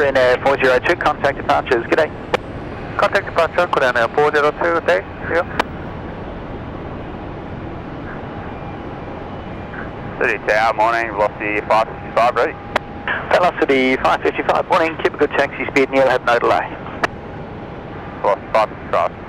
Korean Air 402, contact departures, good day. Contact departure, Korean Air 402, day, see you. City Tower, morning, velocity 555, ready. Velocity 555, morning, keep a good taxi speed and you'll have no delay. Velocity 555.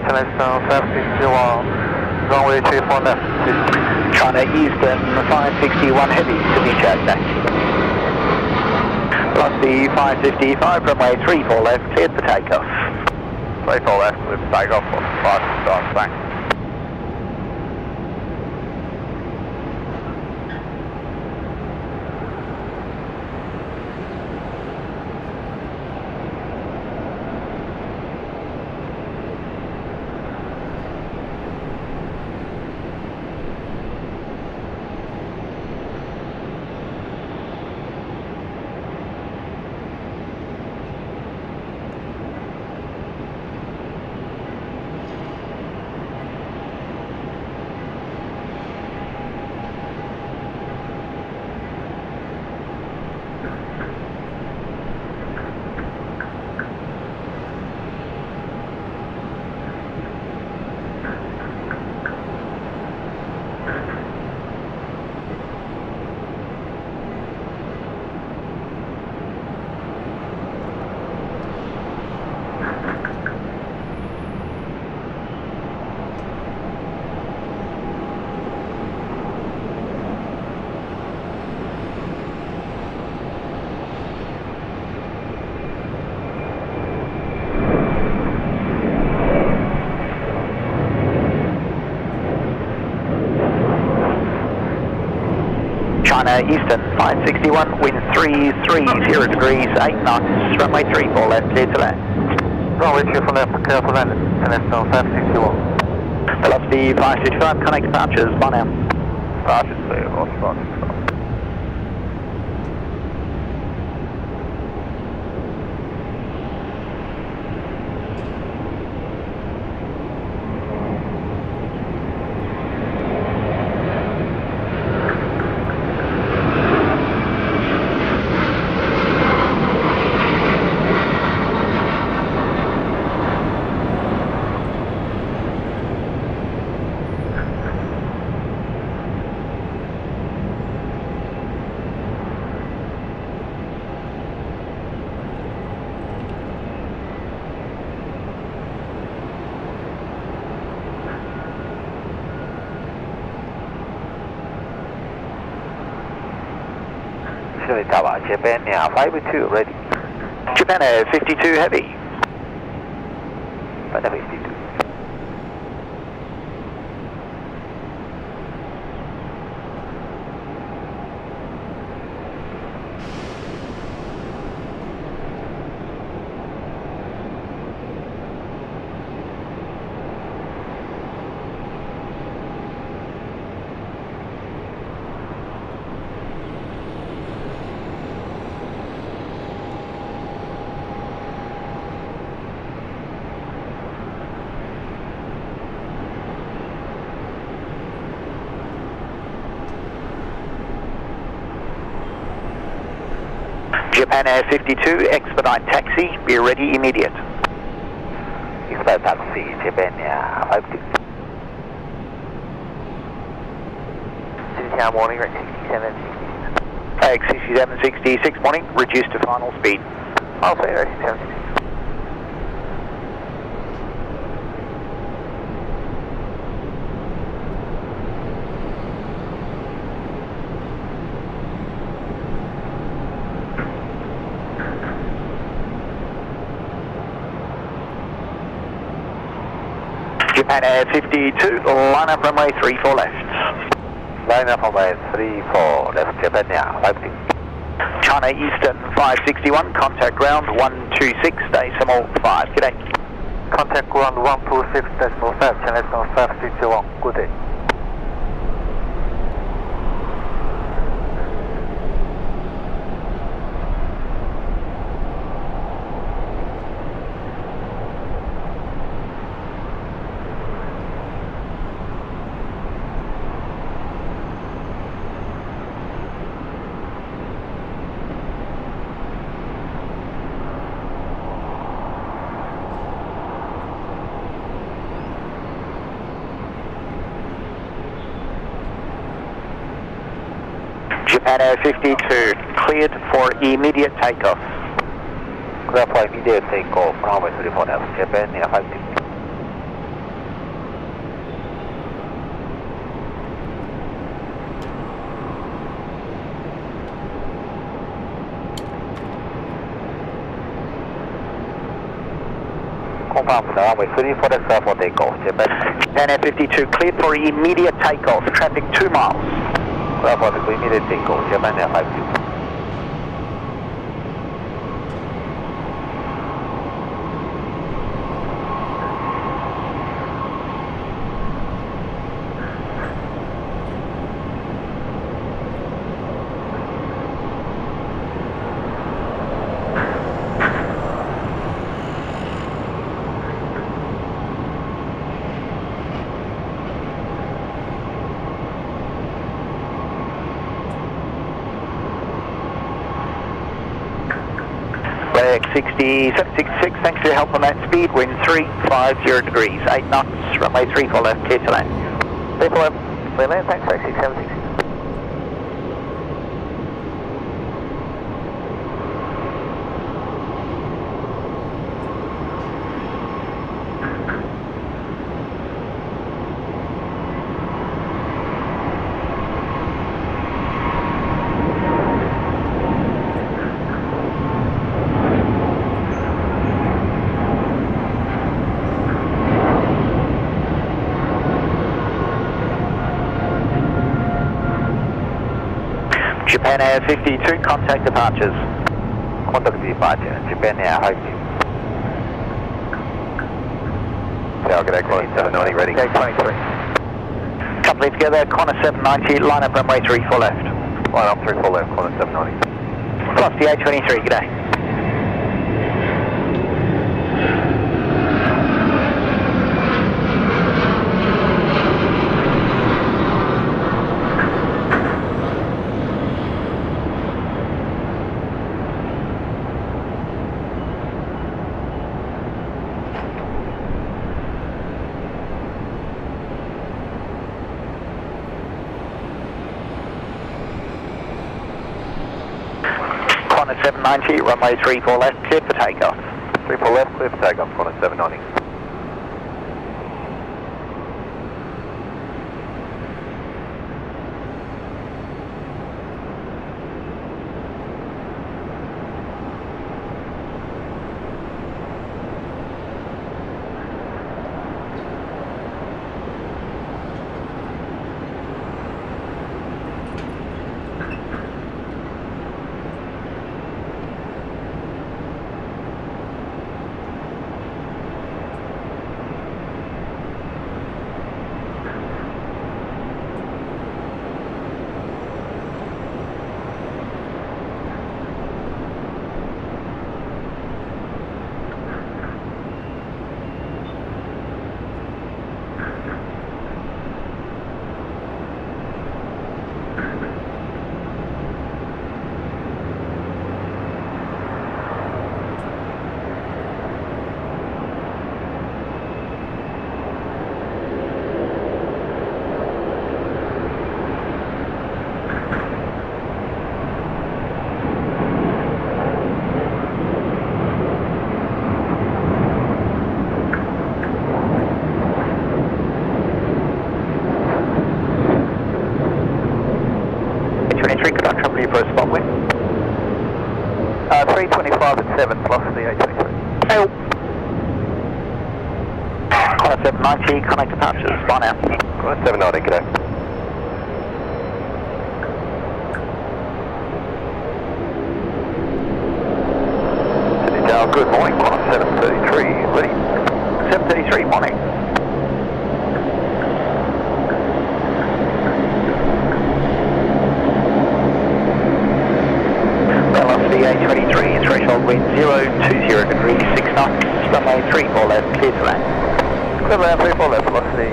International 761, runway 34 left, China Eastern 561 heavy, Sydney Chad taxi. Velocity 555, runway 34 left, cleared for takeoff. 34 left, with takeoff, 555, thanks. China Eastern 561, wind 330 degrees, 8 knots, runway 34 left, clear to land. runway 34 left, clear for land, International 761. Velocity 555, connect departures, bye now. Departures, clear, velocity 555. Tower, Japan Air 52, ready. Japan Air 52 heavy. Japan Air 52. Japan Air 52, expedite taxi, be ready immediate. Expedite taxi, Japan Air 52. Yeah, morning, right, 67. AX6766, morning, reduced to final speed. I'll say right, 67. Japan Air 52, line up runway 34 left. Line up runway 34 left, Japan Air 52. China Eastern 561, contact ground 126.5. G'day. Contact ground 126.5, China Eastern 561, good day. Japan Air 52, cleared for immediate takeoff. Clear for immediate takeoff, runway 34 left, Japan Air 52. Confirm the runway 34 left for takeoff, Japan. Japan Air 52, cleared for immediate takeoff, traffic 2 miles. Clear for the immediate takeoff, Japan Air 52. AX6766, thanks for your help on that speed, wind 350 degrees, 8 knots, runway 34 left, clear to land. 34 left, clear land, thanks, AX6766. Japan Air 52, contact departures. Contact departure, Japan Air 52. Yeah, good day, calling 790, ready. Okay, 23. Company together, corner 790, line up runway 34 left. Line up 34 left, calling 790. Plus the A23, g'day. Corner 790, runway 34 left, cleared for takeoff. 34 left, clear for takeoff, calling 790. 325 at 7 plus the A23. Help. Connor 790, connect departures, fly now. Connor 790, g'day. Sydney Tower, good morning, Connor 733, ready? 733, morning. Velocity A23, threshold wind 020 degrees, 6 knots, runway 34 left, clear to land. Clear to land, 34 left, velocity 8.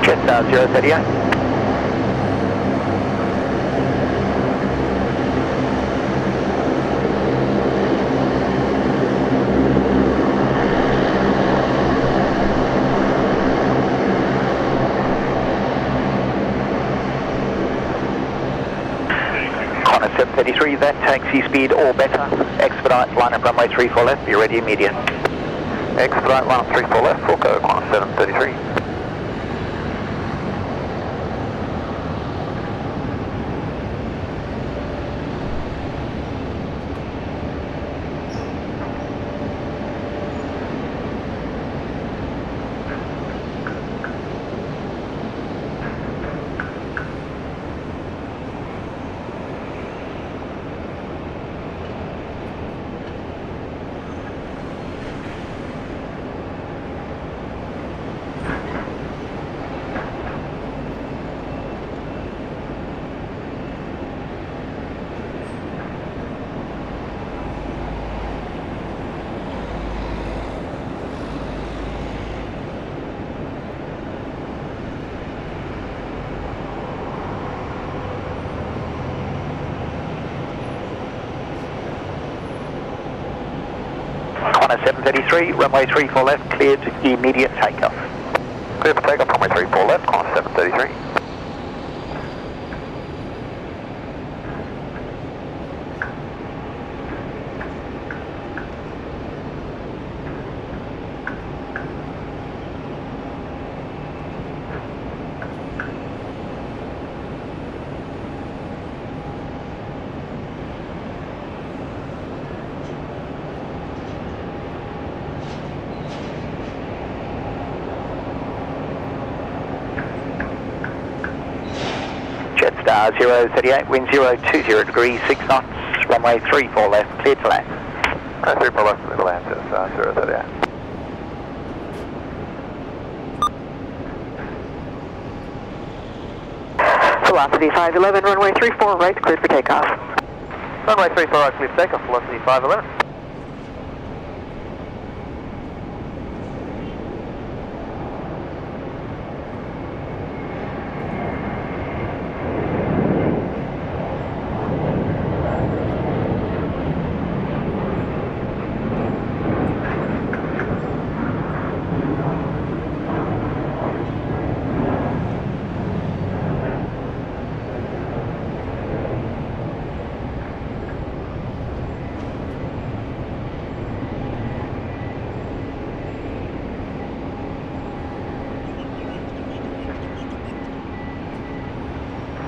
Jetstar 038. Connor 733, that taxi speed or better. Expedite, line up runway 34 left, be ready immediate. Expedite, line up 34 left, full go, Connor 733. Connor 733, runway 34 left, cleared immediate takeoff. Clear for takeoff, runway 34 left, Connor 733. Jetstar 038, wind 020 degrees, 6 knots, runway 34 left, cleared to land. 34 left, clear to land, Jetstar 038. Velocity 511, runway 34 right, cleared for takeoff. Runway 34 right, clear for takeoff, velocity 511.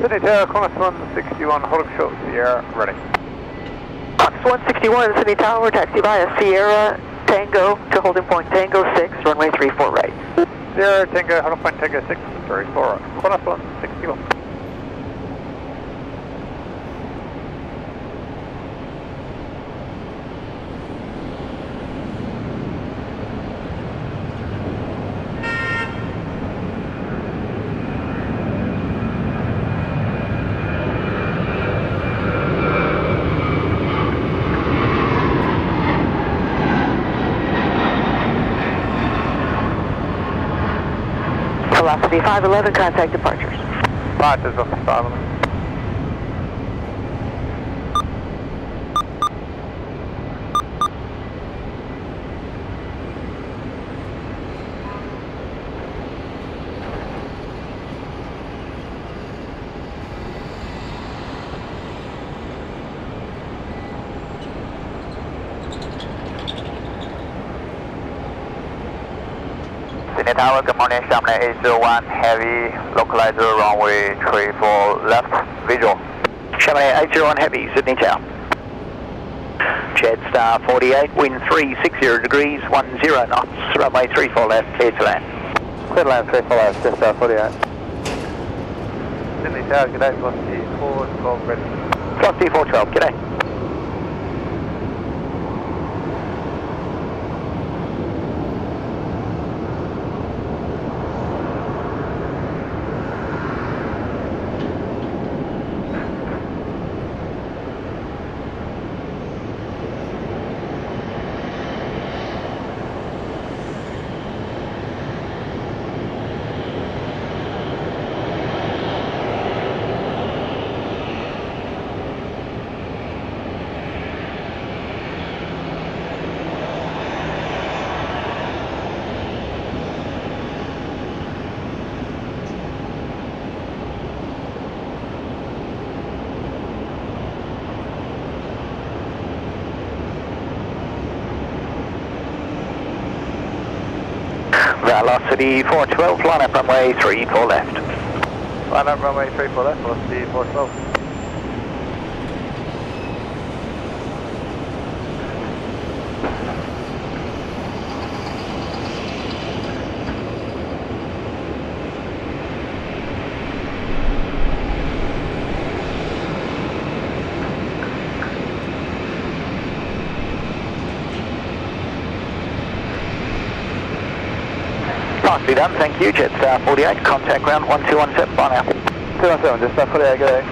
Sydney Tower, Connor 161, holding short Sierra, ready. Fox 161, Sydney Tower, taxi via Sierra Tango to holding point Tango 6, runway 34 right. Sierra Tango, holding point Tango 6, 34 right. Connor 161. Velocity 511, contact departures. Departures on 511. Sydney Tower, good morning, Chamonix 801, heavy, localizer, runway 34 left, visual. Chamonix 801 Heavy, Sydney Tower. Jetstar 48, wind 360 degrees, 10 knots, runway 34 left, clear to land. Clear to land, 34 left, Jetstar 48. Sydney Tower, good day, velocity 412 ready. Velocity 412, g'day. Velocity 412, line up runway 34 left. Line up runway 34 left, velocity 412. Nicely done, thank you. Jetstar 48, contact ground 1217, bye now. 217, Jetstar 48, good day.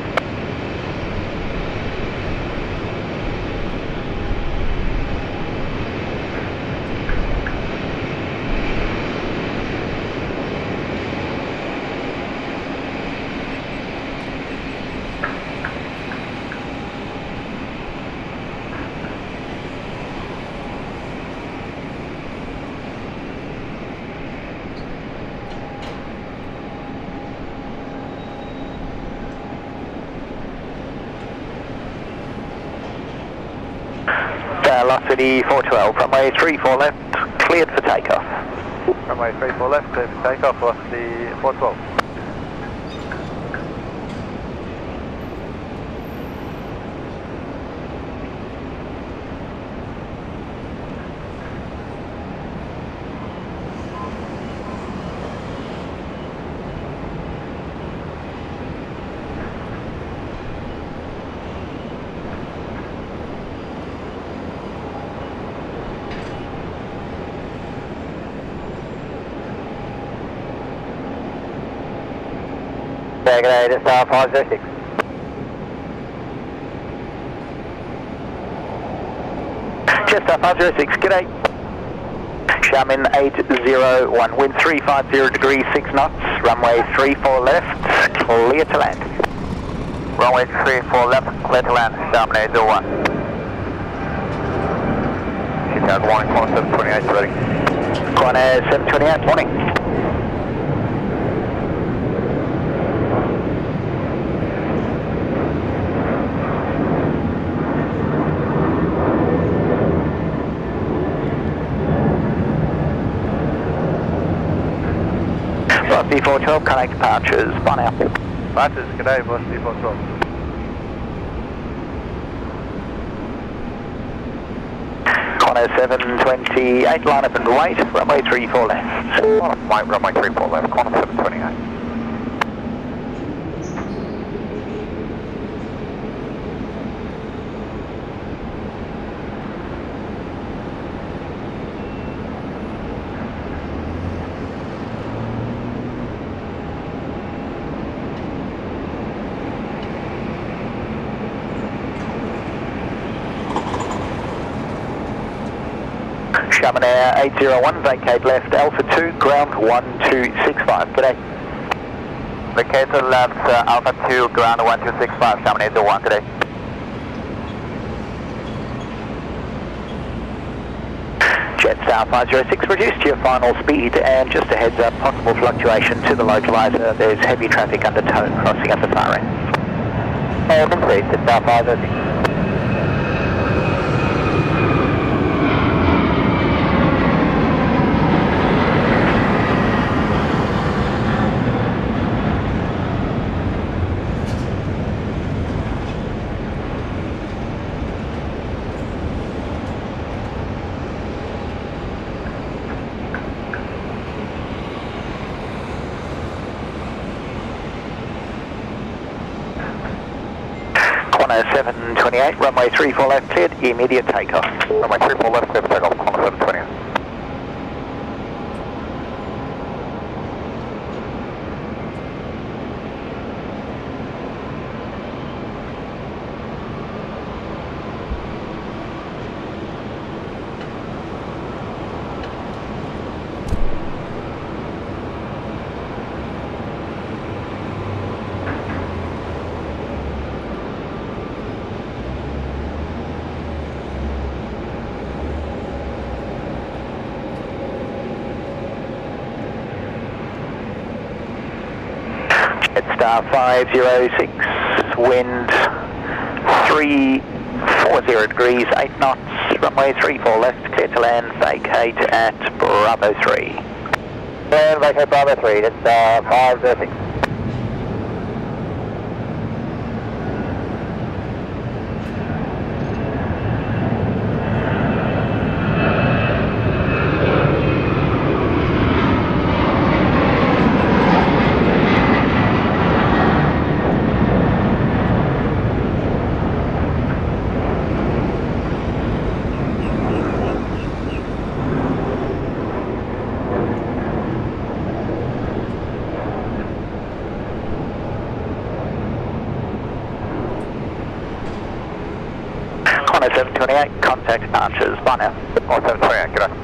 Velocity 412, runway 34 left, cleared for takeoff. Runway 34 left, clear for takeoff, velocity 412. Yeah, g'day, Jetstar 506. Jetstar 506, g'day. Xiamen 801, wind 350 degrees, 6 knots, runway 34 left, clear to land. Runway 34 left, clear to land, Xiamen 801. Sydney Tower, good morning, corner 728 ready. Corner 728, morning. Velocity 412, connect departures, bye now. Departures, good day, velocity 412. Corner 728, line up and wait, runway 34 left. Runway 34 left, corner 728. Xiamen Air 801, vacate left, Alpha 2, ground 1265, g'day. Vacator left, Alpha 2, ground 1265, Xiamen 801, today. Jetstar 506, reduce to your final speed, and just a heads up, possible fluctuation to the localizer. There's heavy traffic under tow crossing at the far end. Open speed, Jetstar 506. Connor 728, runway 34 left cleared, immediate takeoff. Runway 34 left, clear for takeoff, Connor 728. Jetstar 506, wind 340 degrees, 8 knots, runway 34 left, clear to land, vacate at Bravo 3. And vacate Bravo 3, Jetstar 506. Connor 728, contact departures, bye now. Oh, 728, good day.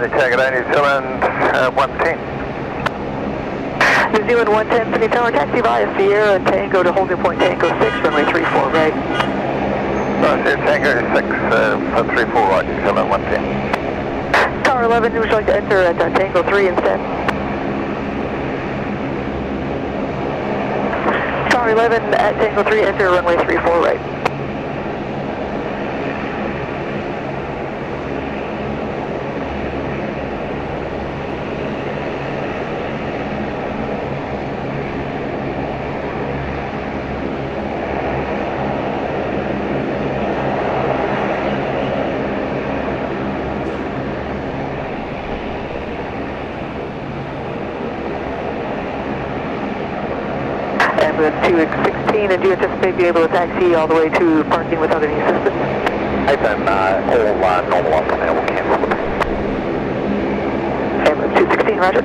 Tango New Zealand 110. New Zealand 110, Sydney Tower, taxi via Sierra Tango to holding point Tango 6, runway 34 right. Tango 6 for 34 right, New Zealand 110. Tower 11, would you like to enter at Tango 3 instead? Tower 11 at Tango 3, enter runway 34 right. Ambulance 216, and do you anticipate being able to taxi all the way to parking without any assistance? Nathan, all normal off now, we'll cancel. Ambulance 216, roger.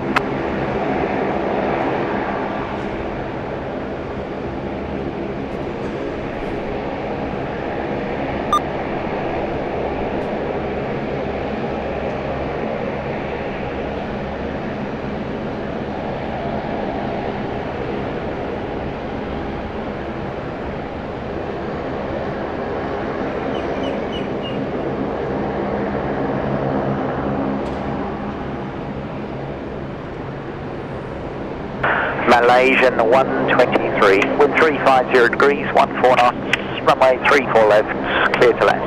Malaysian 123, wind 350 degrees, 14 knots, runway 34 left, clear to land.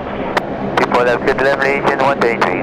34 left, clear to land, Malaysian 123.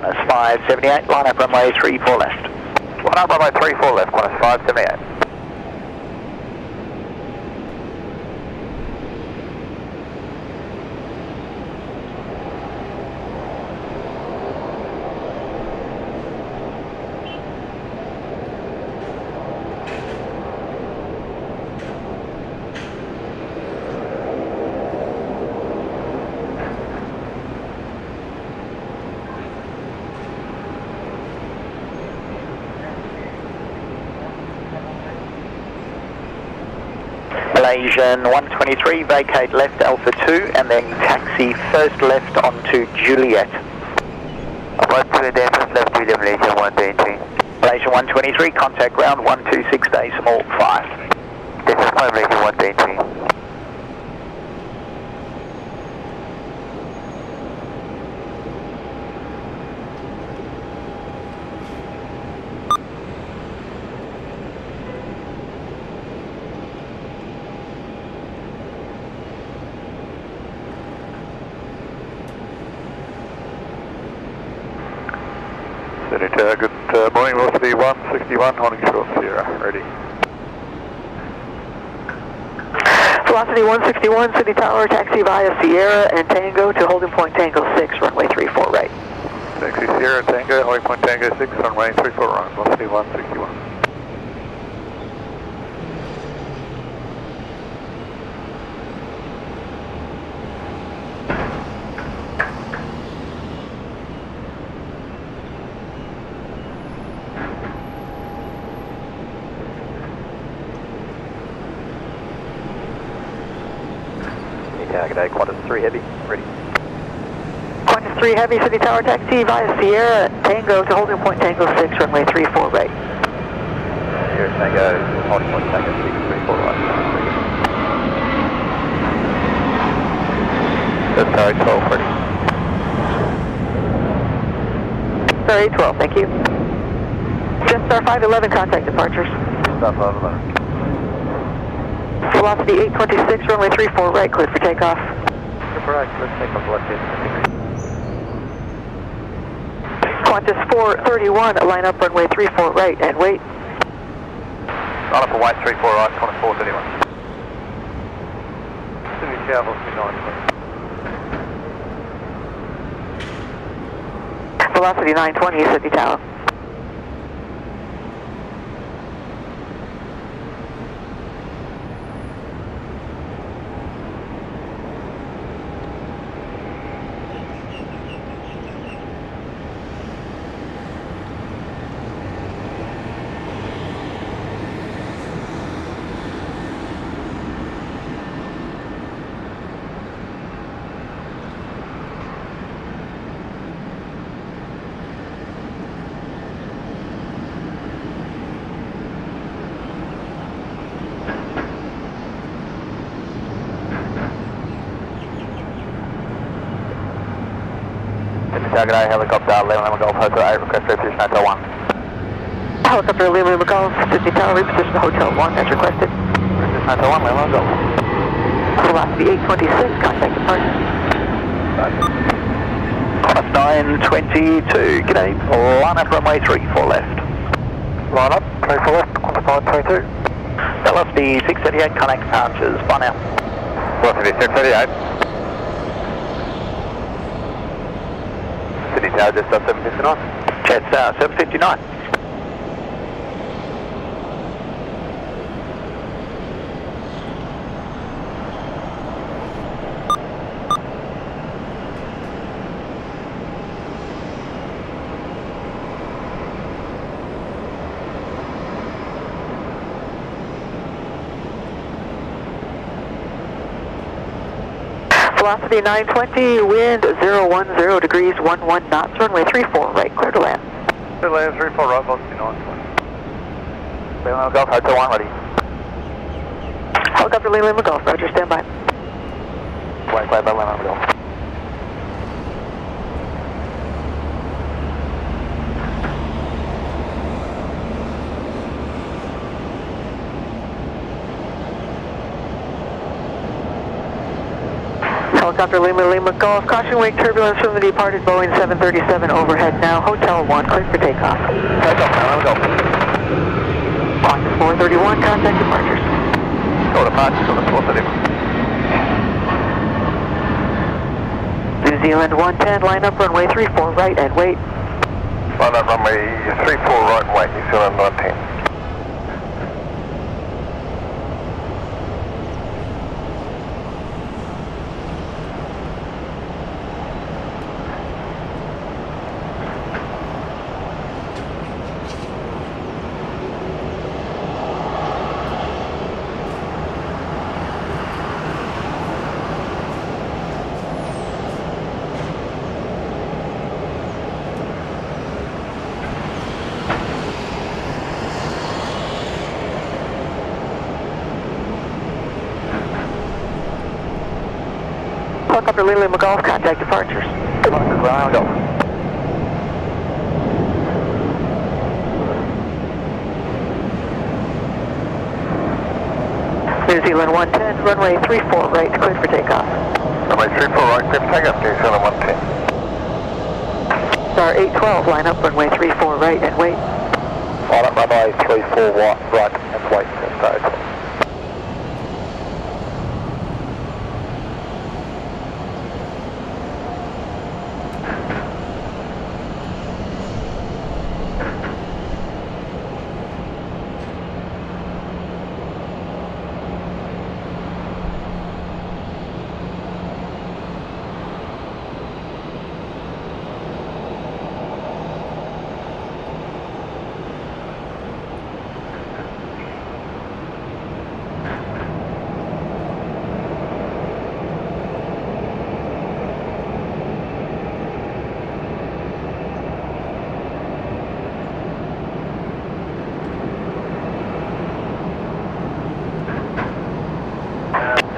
Qantas 578, line up runway 34 left. Line up runway 34 left, Qantas 578. Malaysian 123, vacate left Alpha 2 and then taxi first left onto Juliet. 120 first left Juliet, Malaysian 123. Malaysian 123, contact ground 126 decimal 5. This is my Malaysian 123. Good morning, velocity 161, holding short Sierra, ready. Velocity 161, City Tower, taxi via Sierra and Tango to holding point Tango 6, runway 34 right. Taxi Sierra Tango, holding point Tango 6, runway 34 right, velocity 161. G'day, Qantas 3 Heavy, ready. Qantas 3 Heavy, City Tower, taxi via Sierra Tango to holding point Tango 6, runway 34 right. Sierra Tango, holding point Tango 6, 34 right. Just Tower 12, ready. Star 812, thank you. Jetstar 511, contact departures. Star 511. Velocity 826, runway 34 right, cleared for takeoff. Correct, let's take off left Qantas 431, line up runway 34 right and wait. Line up for white 34 right, Qantas 431. City Travel 29. Velocity 920, City Tower. G'day, helicopter, Lima Golf Hotel 8, request reposition Hotel 1. Helicopter Lima Golf, Sydney Tower, reposition Hotel 1 as requested. Reposition Hotel 1, Lima Golf. Velocity 826, contact departure. Qantas 922, g'day, line up runway 34 left. Line up, 34 left, Qantas 922. Velocity 638, connect departures, bye now. Velocity 638. City Tower, just 759. Jetstar 759. Velocity 920, wind 010 degrees, 11 knots, runway 34 right, clear to land. Clear to land, 34 right, velocity 920. Lima Golf Hotel 1, ready. Helicopter Lima Golf, roger, stand by. Wait by Lima Golf. Helicopter Lima Lima Golf, caution wake turbulence from the departed Boeing 737 overhead now. Hotel 1, clear for takeoff. Takeoff now, Lima Golf. Fox 431, contact departures. Go departures on the 431. New Zealand 110, line up runway 34 right and wait. Line up runway 34 right and wait, New Zealand 110. Helicopter Lima Lima Golf, contact departures. Lima Golf. New Zealand 110, runway 34 right, clear for takeoff. Runway 34 right, clear for takeoff, New Zealand 110. Star 812, line up runway 34 right and wait. Line up runway 34 right and wait, Star 812.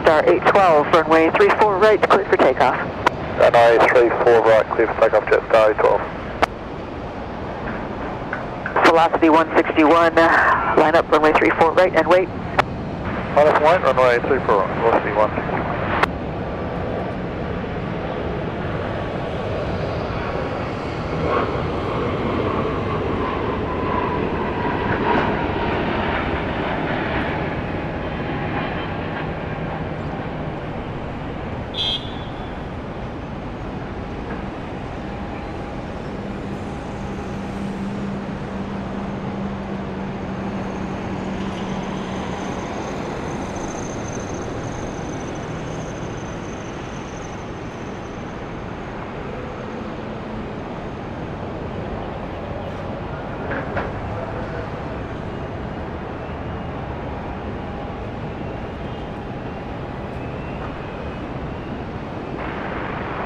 Star 812, runway 34 right, clear for takeoff. Runway 34 right, clear for takeoff, jet Star 812. Velocity 161, line up runway 34 right and wait. Line up and wait, runway 34 right, velocity 161.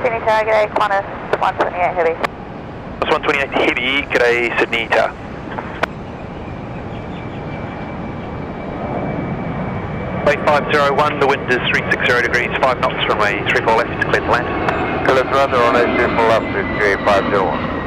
Sydney Tower, g'day, Qantas 128 Heavy. That's 128 Heavy, g'day Sydney Tower. Wait 501, the wind is 360 degrees, 5 knots, runway 34 left, clear to land. Clear to land, runway 34 left, 501.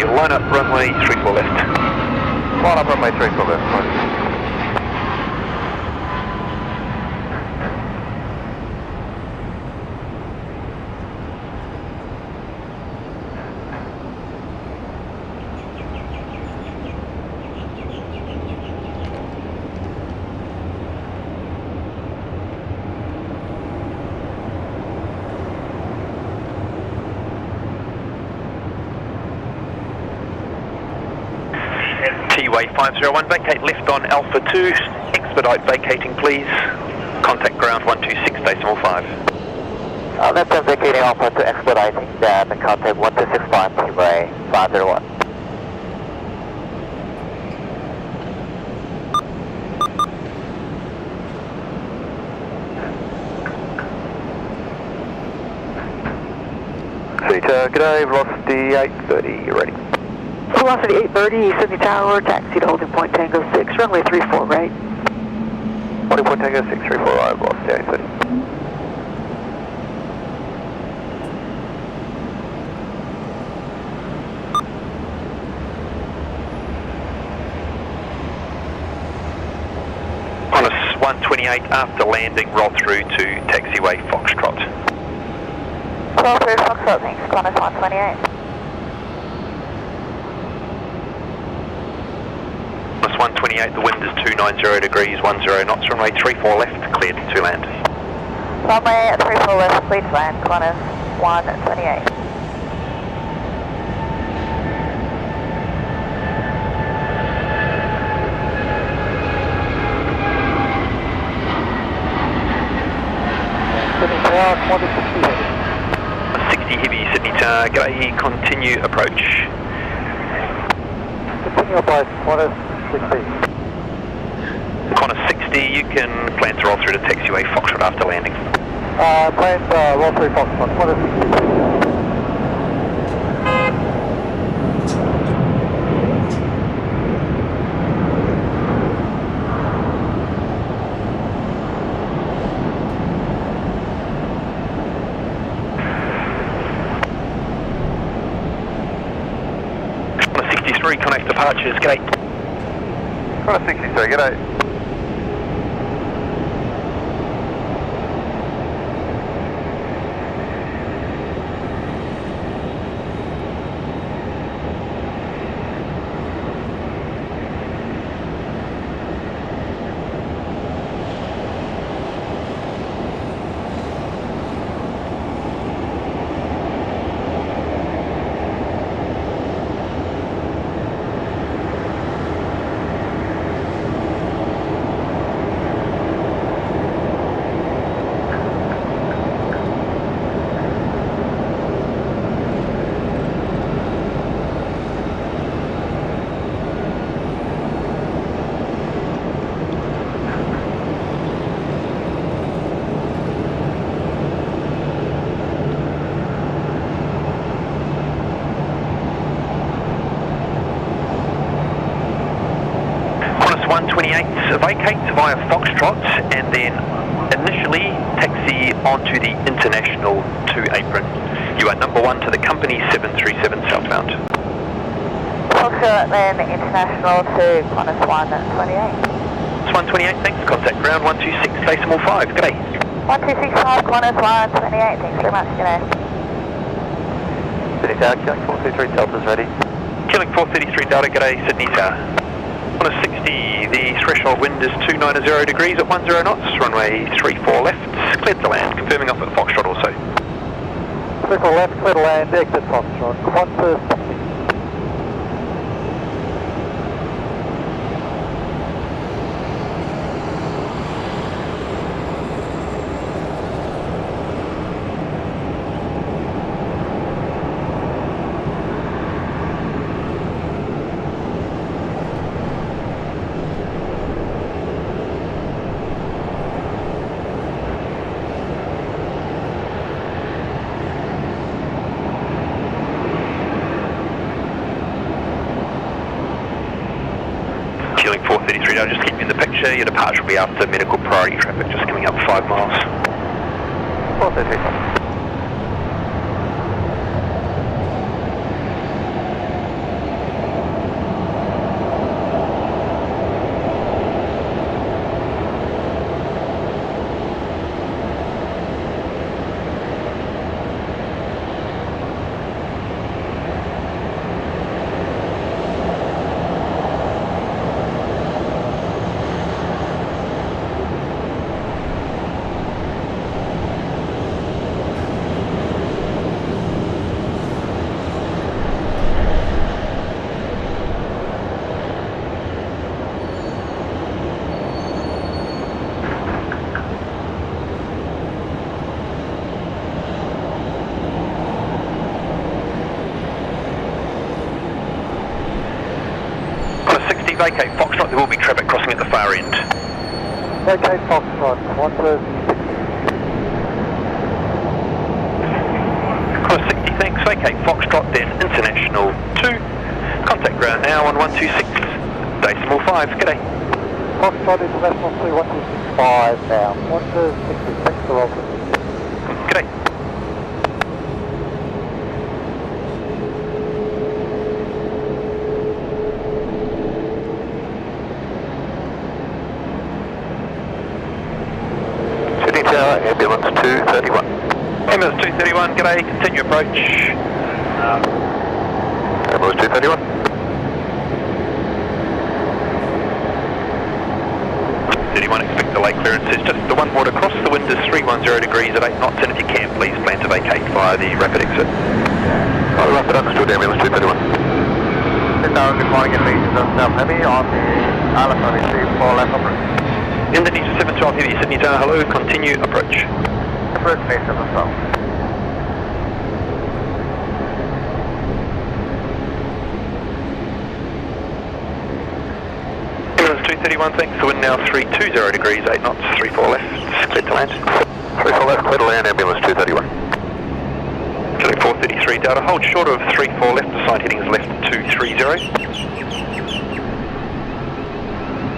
Line up runway 34 left. Line up runway 34 left, please. T-way 501, vacate left on Alpha 2, expedite vacating please. Contact ground 126.5. Left on vacating Alpha to expediting, then contact 1265 T-way 501. G'day, velocity 830, you ready? Velocity 830, Sydney Tower, taxi to holding point Tango 6, runway 34 right. Holding point Tango 634 right, velocity 830. Qantas 128 after landing, roll through to taxiway Foxtrot. Roll through Foxtrot, thanks, Qantas 128. Qantas 128, the wind is 290 degrees, 10 knots, runway 34 left, cleared to land. Runway 34 left, cleared to land, Qantas 128. Sydney Tower, Qantas 60 heavy. 60 heavy, Sydney Tower, g'day, continue approach. Continue approach, Qantas 60. Qantas 60, you can plan to roll through to taxiway Foxtrot after landing. Plan roll through Foxtrot, Qantas 60. Qantas 63, connect departures, g'day. Qantas 63, g'day. Qantas 128, vacate via Foxtrot and then initially taxi onto the International 2 apron. You are number 1 to the company 737 southbound. Foxtrot, then International to Qantas 128. It's 128, thanks. Contact ground 126.5. G'day. 1265 Qantas 128, thanks very much, g'day. Sydney Tower, Killing 433 Delta's ready. Killing 433 Delta, g'day, Sydney Tower. Qantas 60, the threshold wind is 290 degrees at 10 knots, runway 34 left, cleared to land, confirming off at Foxtrot also. 34 left, clear to land, exit Foxtrot, Qantas 60. Killing 433, I'll just keep you in the picture. Your departure will be after medical priority traffic, just coming up 5 miles. 433. 60, vacate Foxtrot, there will be traffic crossing at the far end. Vacate Foxtrot, 160. Cross 60, thanks, vacate Foxtrot, then International 2. Contact ground now on 126, decimal 5, g'day. Foxtrot International 2, 1265 now. 160, thanks for welcome. G'day. Sydney Tower, ambulance 231. Ambulance 231, g'day, continue approach. Ambulance 231. 31, expect delay clearance is just the one board across, the wind is 310 degrees at 8 knots, and if you can, please plan to vacate via the rapid exit. Rapid understood, ambulance 231. Good morning, Indonesia 712 Heavy on the Island 4 left approach. Indonesia 712 Heavy, Sydney Tower, hello, continue approach. Approach base 712. Ambulance 231, thanks, the wind now 320 degrees, 8 knots, 34 left, clear to land. 34 left, clear to land, ambulance 231. Killing 433 Delta, hold short of 34 left, the side heading is left 230.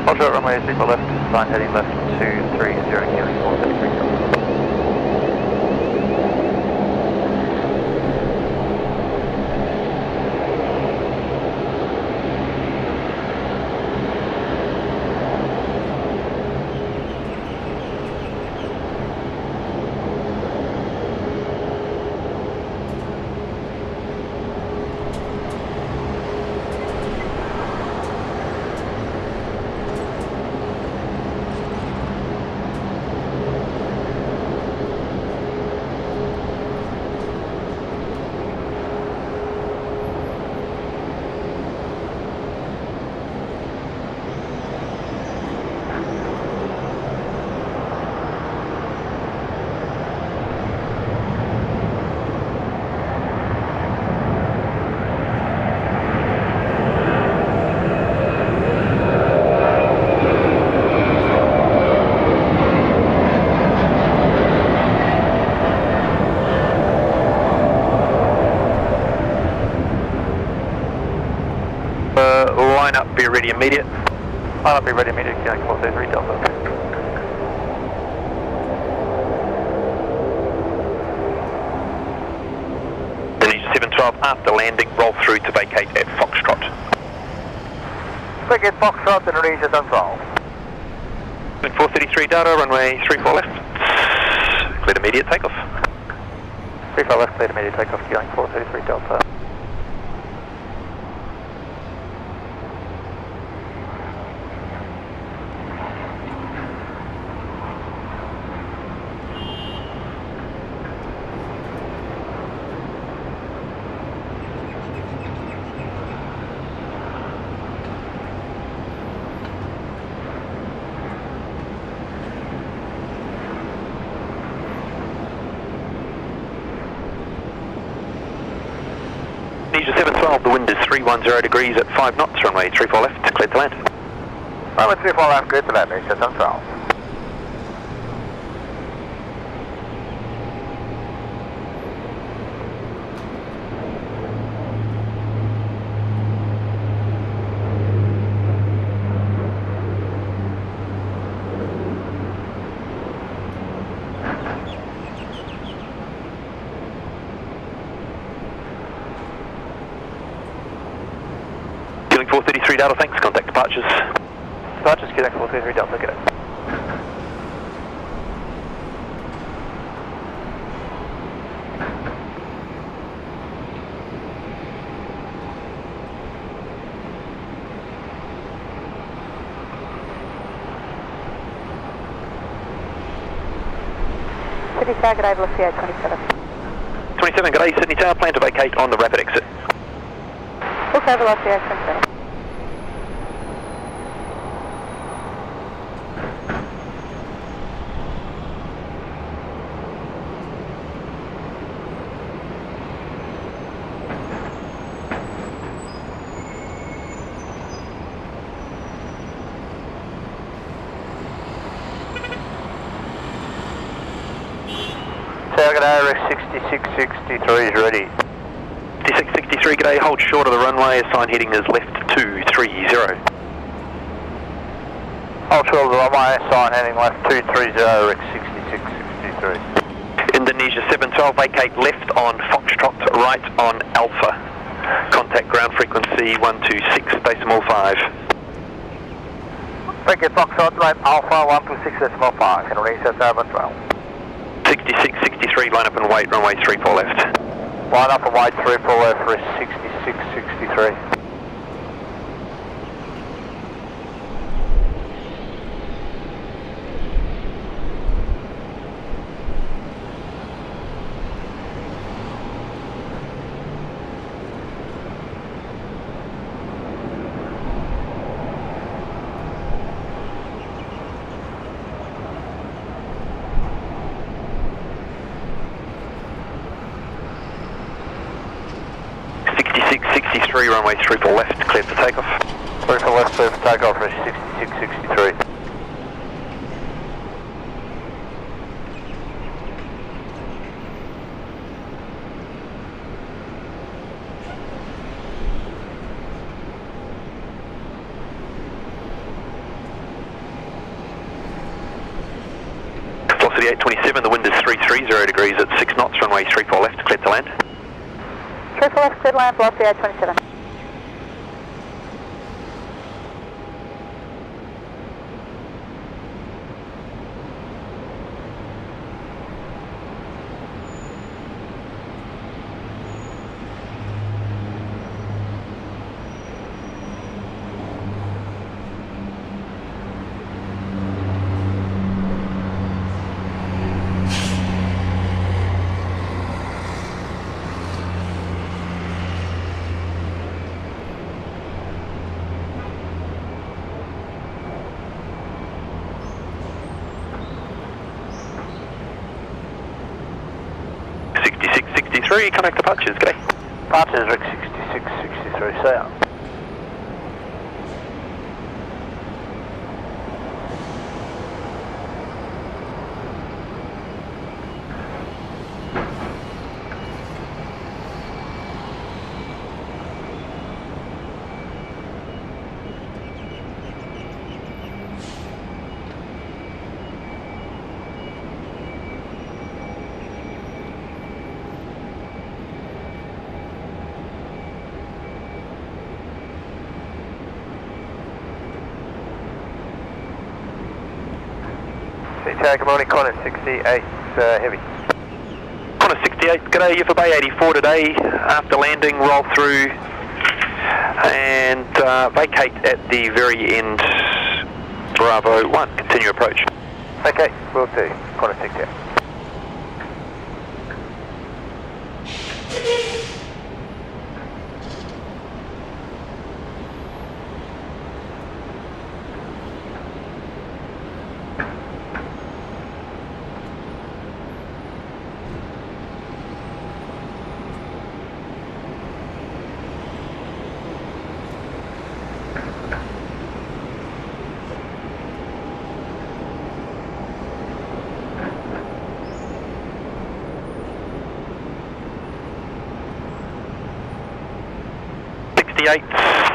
Hold short runway 34 left, sign heading left 230, killing 433 Delta. Line up, be ready immediate. I'll be ready immediately, killing 433 Delta. Indonesia 712 after landing, roll through to vacate at Foxtrot. Vacate Foxtrot, Indonesia 712. 433 Delta, runway 34 left, cleared immediate takeoff. 34 left, cleared immediate takeoff, killing 433 Delta. Indonesia 712, the wind is 310 degrees at 5 knots, runway 34 left, cleared to land. Runway 34 left, cleared to land, Indonesia 712. Killing 433 Delta, thanks, contact departures. Departures, killing 433 Delta, get it. City Tower, good day, velocity 27. 27, good day, Sydney Tower, plan to vacate on the rapid exit. Okay, velocity 27. g'day, Rex 6663 is ready. 6663, g'day, hold short of the runway, assign heading is left 230. Hold short of the runway, assign heading left 230, Rex 6663. Indonesia 712, vacate left on Foxtrot, right on Alpha. Contact ground frequency 126.5. Vacate Foxtrot, right Alpha 126.5, Indonesia 712. 6663, line up and wait, runway 34 left. Line up and wait 34 left for 6663. Runway 34 left, cleared for takeoff. 34 left, cleared for takeoff for 6663. Velocity 827, the wind is 330 degrees at 6 knots, runway 34 left, cleared to land. 34 left, cleared land, velocity 827. Contact departures, g'day. Departures, Rick 6663, see ya. Good morning, Connor 68 heavy. Connor 68, g'day, you're for Bay 84 today. After landing, roll through and vacate at the very end, Bravo 1, continue approach. Okay, will do, Connor 68.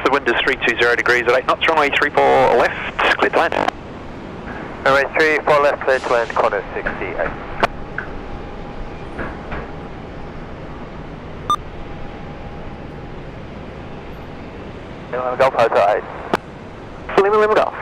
The wind is 320 degrees at 8 knots, runway 34 left, clear to land. Runway 34 left, clear to land, Connor 68. Lima Golf Hotel 8. Lima Golf.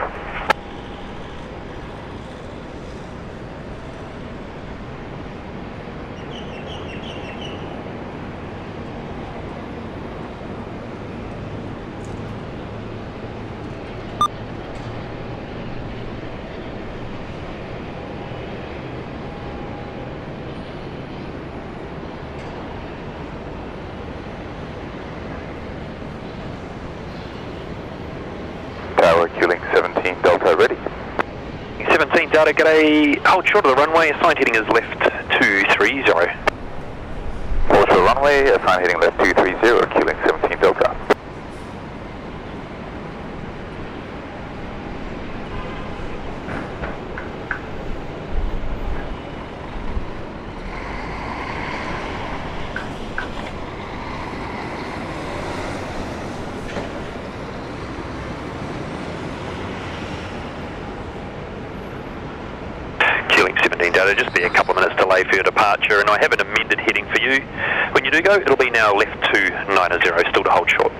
Delta, g'day, hold short of the runway, assigned heading is left 230. Hold short of the runway, assigned heading left 230, Q-Link 17 Delta. It'll just be a couple of minutes delay for your departure, and I have an amended heading for you. When you do go, it'll be now left to 90, still to hold short.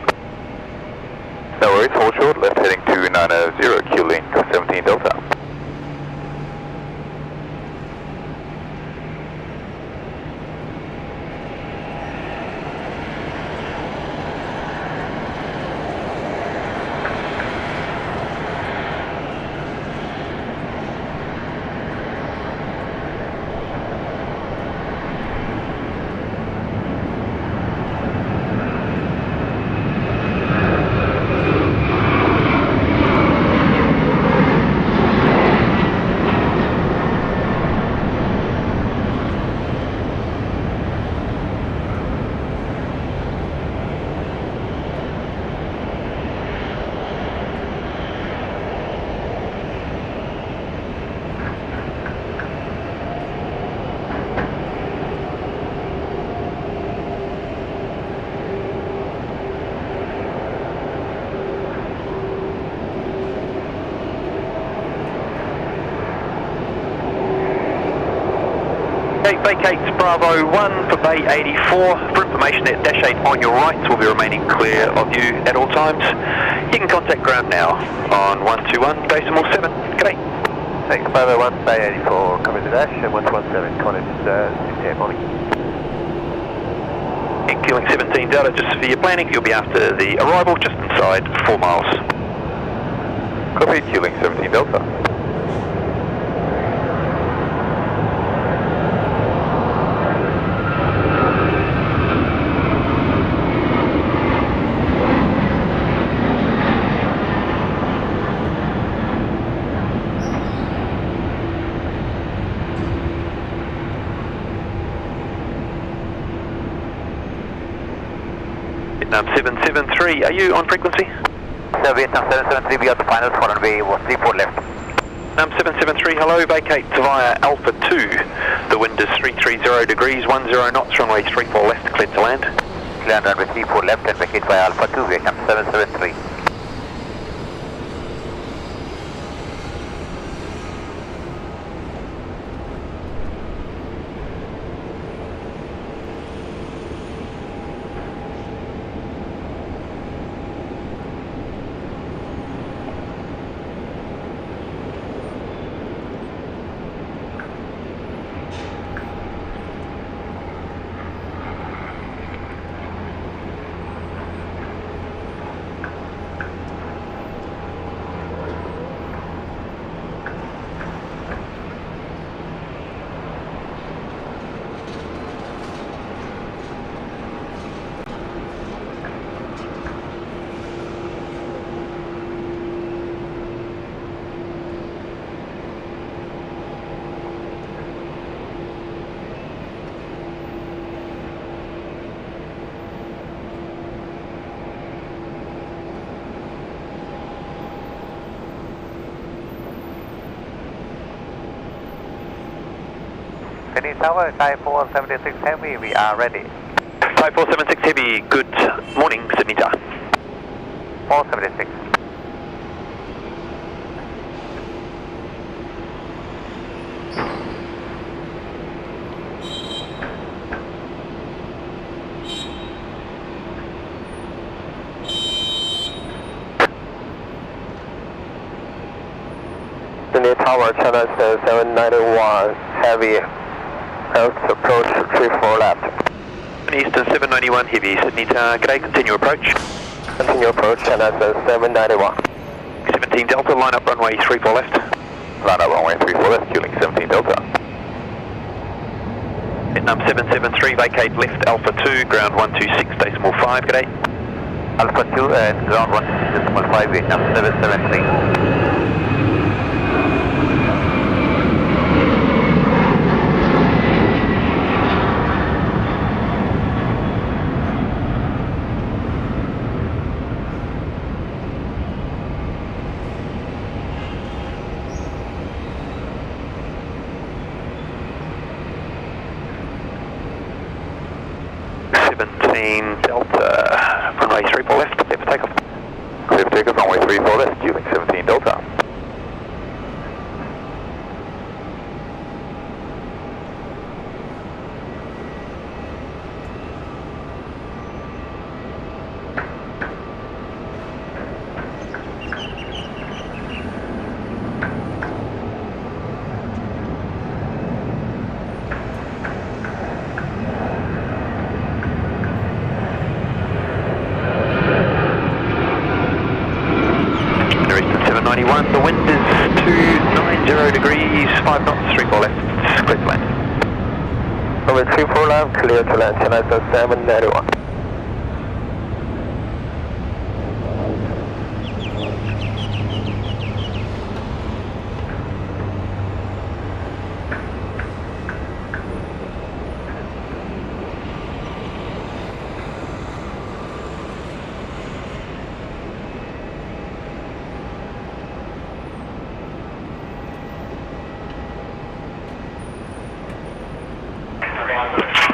No worries, hold short, left heading to 90, Q-link 17 Delta. Vacate Bravo 1 for Bay 84. For information, that dash 8 on your right will be remaining clear of you at all times. You can contact ground now on 121.7. G'day. Thanks, Bravo 1, Bay 84, coming to dash, and 117, Collins, 6 morning. And Q-link 17 Delta, just for your planning, you'll be after the arrival just inside 4 miles. Copy, Q-link 17 Delta. Vietnam 773, are you on frequency? So Vietnam 773, we are the final for runway 34 left. Vietnam 773, hello, vacate via Alpha 2. The wind is 330 degrees, 10 knots, runway 34 left, clear to land. Clear on runway 34 left and vacate via Alpha 2, Vietnam 773. Sydney Tower, Sky 476 Heavy, we are ready. Sky 476 Heavy, good morning, Sydney Tower. 476. Sydney Tower, channel 791, heavy, approach 34 left. Eastern 791 Heavy, Sydney Tower, g'day, continue approach. Continue approach, channel 791. 17 Delta, line up runway 34 left. Line up runway 34 left, Q-link 17 Delta. Vietnam 773, vacate left Alpha 2, ground 126.5, g'day. Alpha 2 and ground 126.5, Vietnam 773. Delta, runway 34 left, clear for takeoff. Clear for takeoff, runway 34 left, Q-link 17 Delta. 791, the wind is 290 degrees, 5 knots, 34 left, clear to land. Runway 34 left, clear to land, channel 791.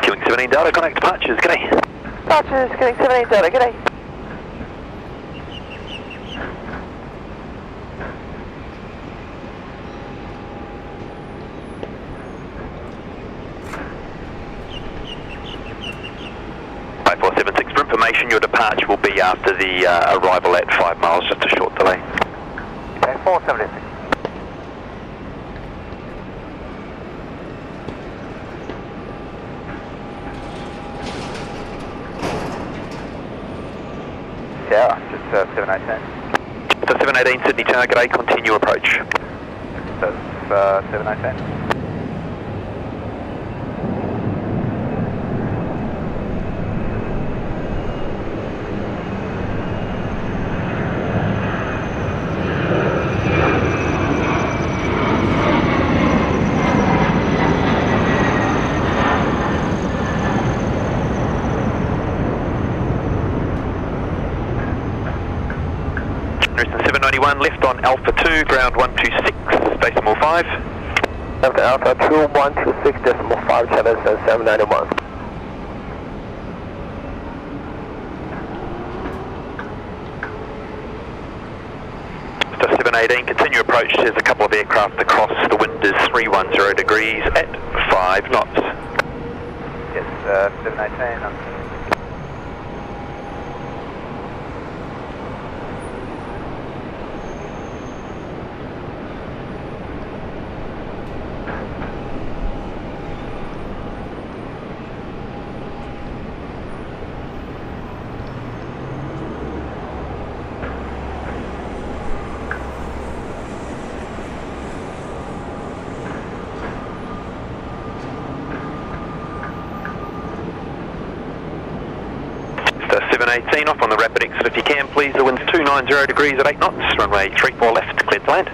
Queuing 17 Delta, connect departures, g'day. Departures, getting 78 Delta, g'day. For information, your departure will be after the arrival at 5 miles, just a short delay. Okay, 476. Yeah, just 7910. So 718 Sydney Tower, g'day, continue approach. That's 7910. Houston 791, left on Alpha 2, ground 126, decimal 5. Left Alpha 2, 126, decimal 5, channel 791. So 718, continue approach, there's a couple of aircraft across, the wind is 310 degrees at 5 knots. Yes, 7910. So 718 off on the rapid exit if you can please, the wind's 290 degrees at 8 knots, runway 34 left, cleared to land.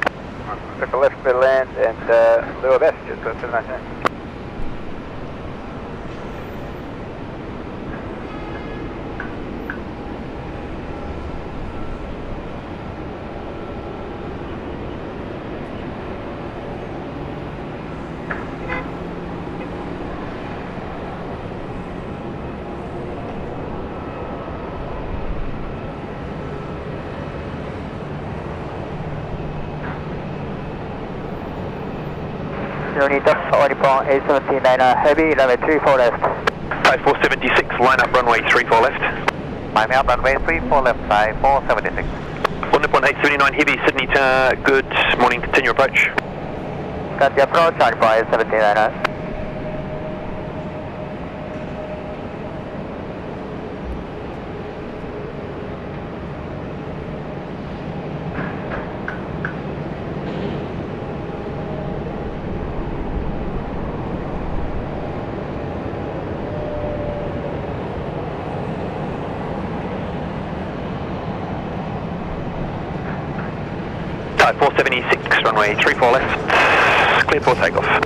Took a left, clear land, and lower west, just 719. Unita, 879 heavy, runway 34 left. Type 476, line up runway 34 left. Line up runway 34 left, side 476. On Nippon 879 heavy, Sydney Tower, good morning, continue approach. Got the approach, on 879. Type 476, runway 34 left, clear for takeoff.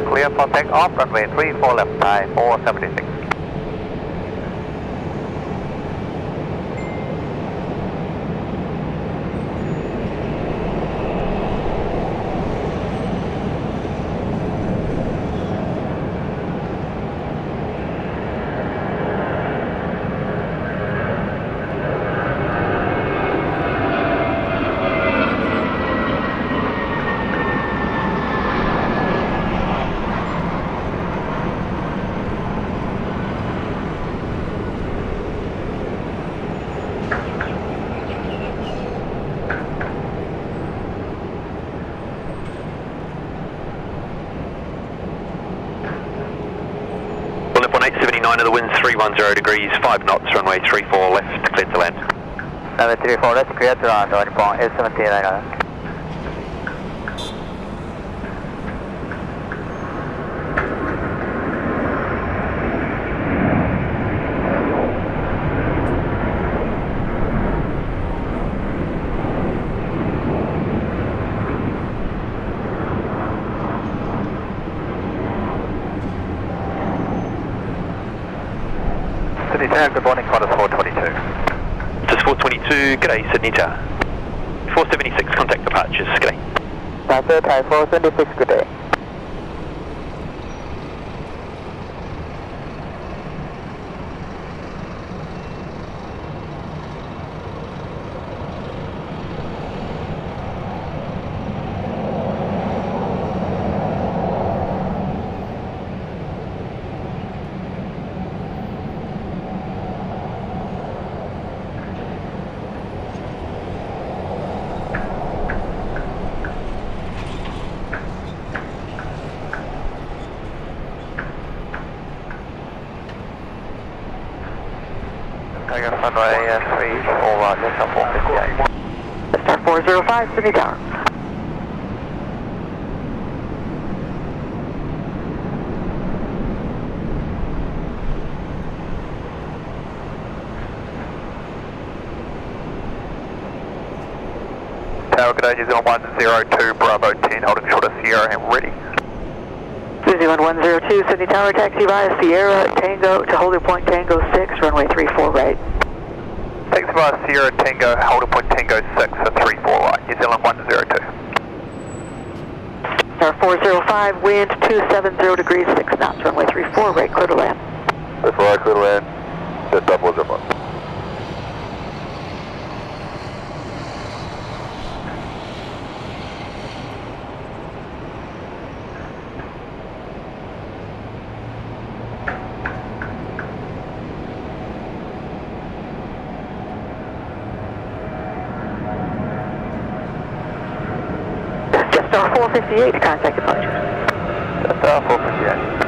Clear for takeoff, runway 34 left, side 476. Nippon 879 of the wind's 310 degrees, 5 knots, runway 34 left, cleared to land. Runway 34 left, clear to land, Nippon 879. good morning, Qantas 422. Just 422, g'day Sydney Tower. 476, contact departures, g'day. Passenger Thai 426, good day. Tiger runway 34 right, Delta 458. Star 405, Sydney Tower. Tower, good day, New Zealand 102, Bravo 10, holding short of Sierra and ready. New Zealand 102, Sydney Tower, taxi via Sierra Tango to holding point Tango 6, runway 34 right. Taxi via Sierra Tango, holding point Tango 6 for 34 right, New Zealand 102. Star 405, wind 270 degrees 6 knots, runway 34 right, clear to land. That's right, clear to land. Just double 0. Star 458 to contact departure. Star 458.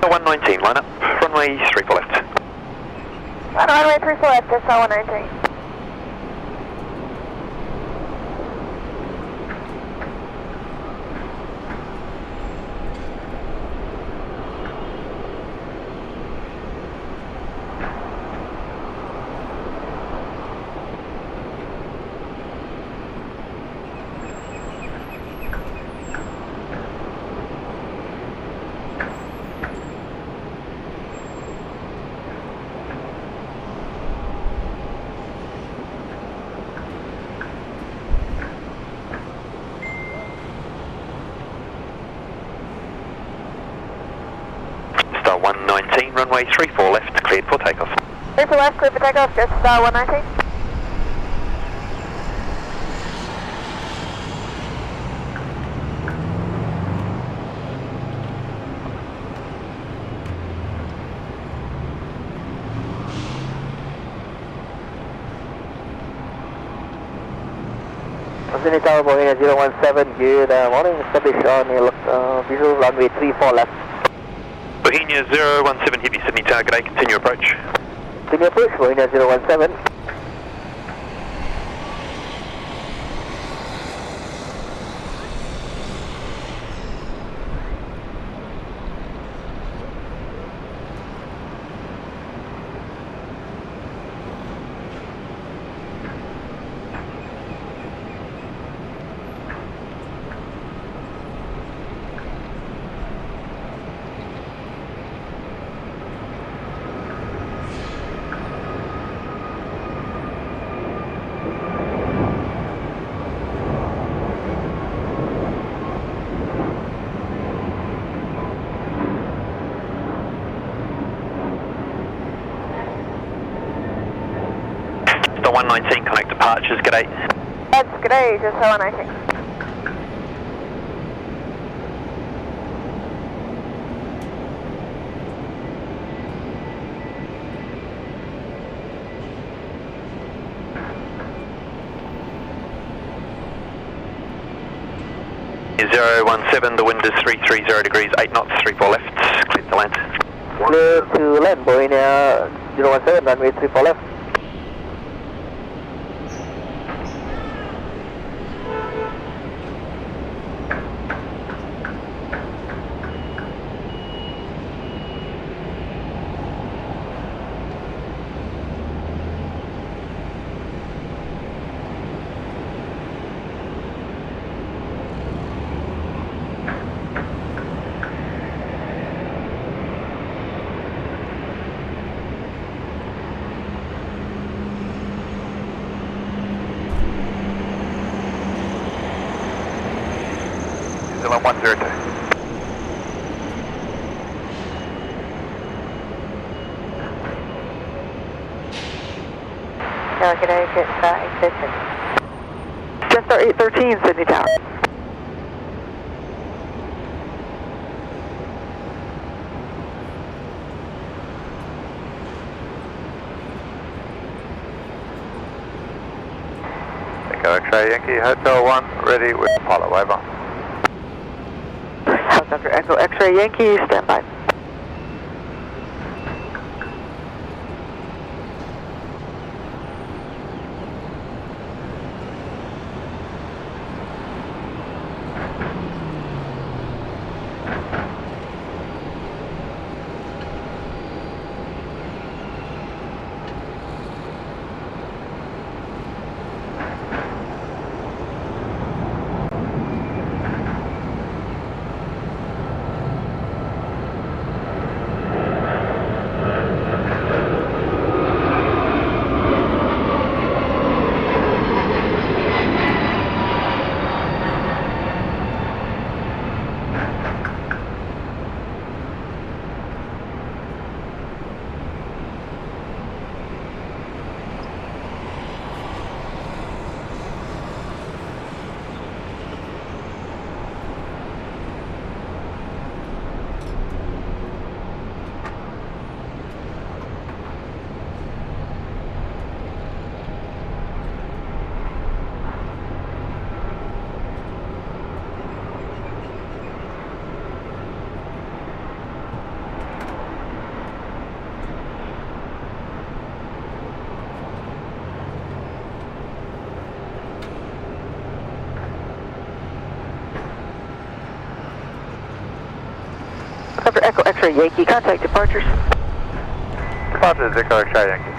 Runway 119, line up, runway 34 left. Runway 34 left, that's 119. Star 119, runway 34 left, cleared for takeoff. 34 left, clear for takeoff, just Star 119. Sydney Tower, Boeing 017, good morning, establish on visual runway 34 left. Bohemia 017 Heavy, Sydney Tower, g'day, continue approach. Continue approach, Boeing 017. connect departures, g'day. That's g'day, just 0196. Is 017, the wind is 330 degrees, 8 knots, 34 left, clear to land. Clear to land, Boeing 017, runway 34 left. Still on 102. G'day, Jetstar 813. Jetstar 813, Sydney Tower. Echo X-ray Yankee, Hotel 1, ready with Apollo, over. Helicopter Echo X-ray Yankee, stand by. Helicopter Echo X-ray Yankee, contact departures. Departures, Echo X-ray Yankee.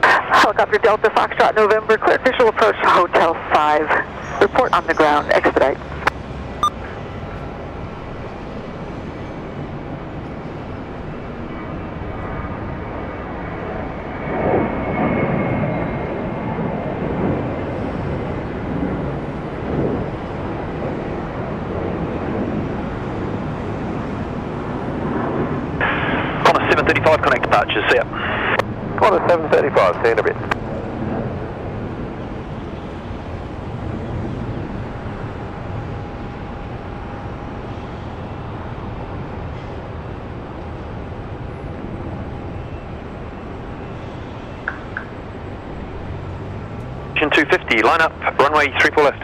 Helicopter Delta Foxtrot November, clear visual approach to Hotel 5. Report on the ground, expedite. Connor 735, connect departures, see ya. Connor 735, see you in a bit. Mission 250, line up, runway 34 left.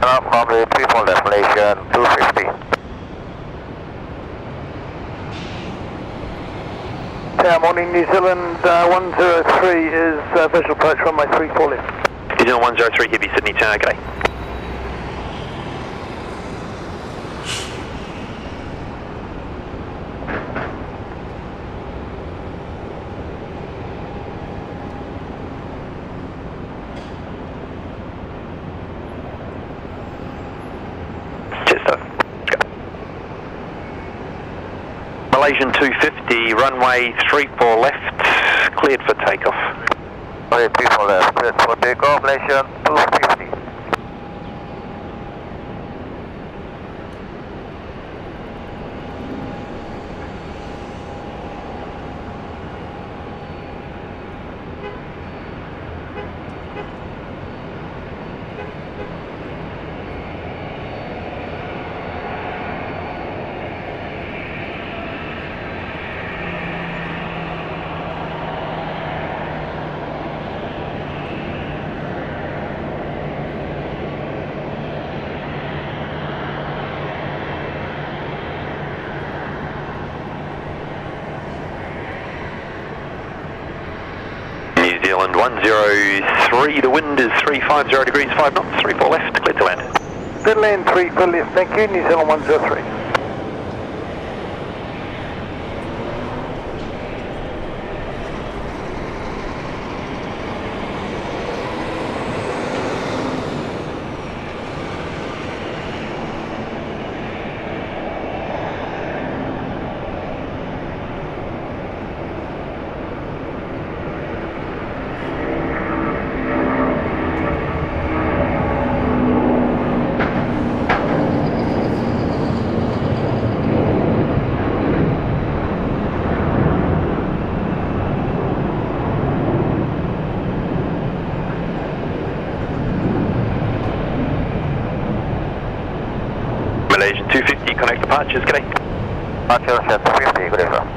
Runway 34 left, Malaysian 250. Yeah, morning New Zealand 103 is visual approach runway 34 left. New Zealand 103, heavy Sydney Tower, g'day. Malaysian 250, runway 34 left, cleared for takeoff. Okay, 34 left, cleared for takeoff, Malaysian 250. New Zealand 103, the wind is 350 degrees, 5 knots, 34 left, clear to land. Dead lane 3 clear left, thank you, New Zealand 103. Malaysian 250, connect departures, g'day. Departure 250, good evening.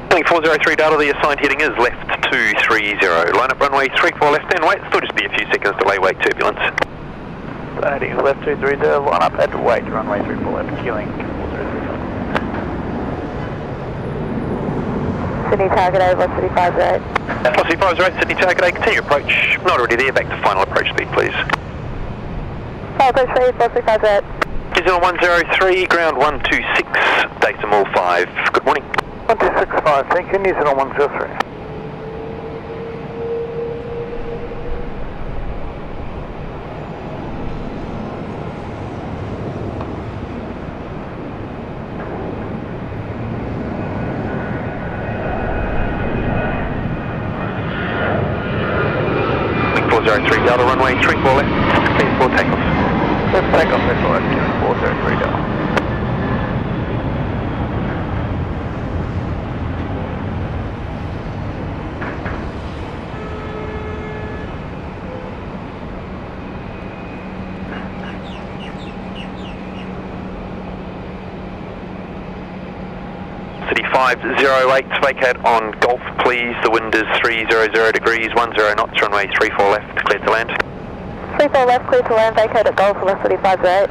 Boeing 403 data, the assigned heading is left 230. Line up runway 34 left and wait, still just be a few seconds delay, wake turbulence. Heading left 230, line up at wait, runway 34 left, queuing 403. Sydney target A, velocity 50. Velocity 50, Sydney target A, continue approach. Not already there, back to final approach speed, please. Approach speed, velocity 50. New Zealand 103, ground 126, decimal 5. Good morning. 1265, thank you, New Zealand 103. Boeing 403 Delta, runway 34 left, clear for takeoff. Let's take off, that's alright, 403 down. City 508, vacate on Golf please, the wind is 300 degrees, 10 knots, runway 34 left, clear to land. 34 left, clear to land, vacate at Golf, velocity 58.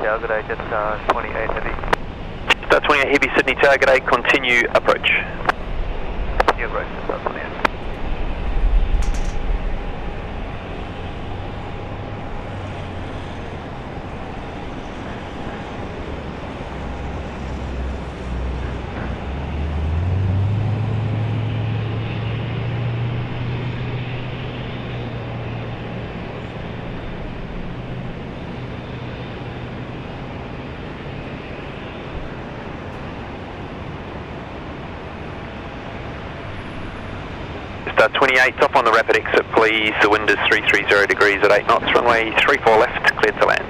Tower, good day, Jetstar 28 Heavy. Star 28 Heavy, Sydney Tower, good day, continue approach. Continue approach, Jetstar 28. Star 28, off on the rapid exit please, the wind is 330 degrees at 8 knots, runway 34 left, cleared to land.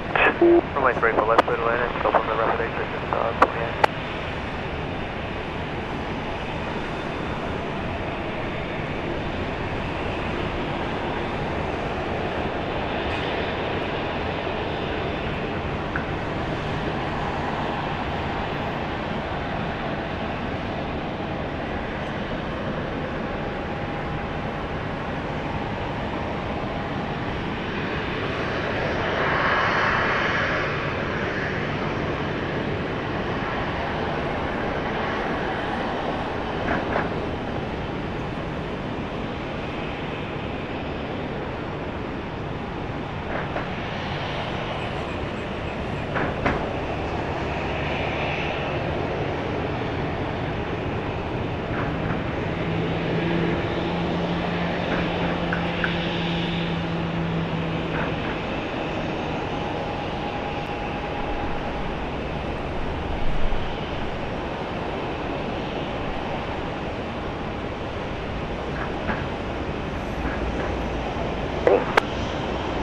Runway 34 left, clear to land, and stop on the rapid exit, Jetstar 28.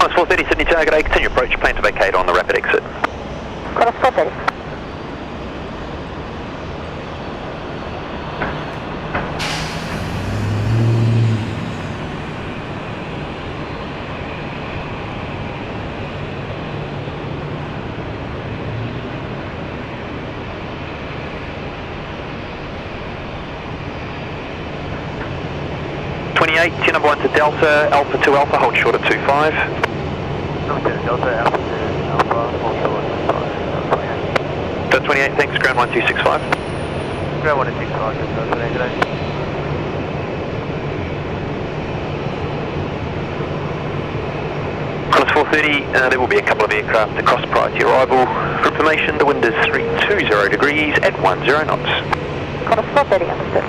Minus 430 Sydney Tower, good day, continue approach, plan to vacate on the rapid exit. Minus 430. Number 1 to Delta, Alpha to Alpha, hold short at 25. Number 2 Delta, Alpha to Alpha, hold short at 28. Star 28, thanks, ground 1265. Ground 1265, Jetstar 28 today. Minus 430, there will be a couple of aircraft across prior to your arrival. For information, the wind is 320 degrees at 10 knots. Minus 430, understood.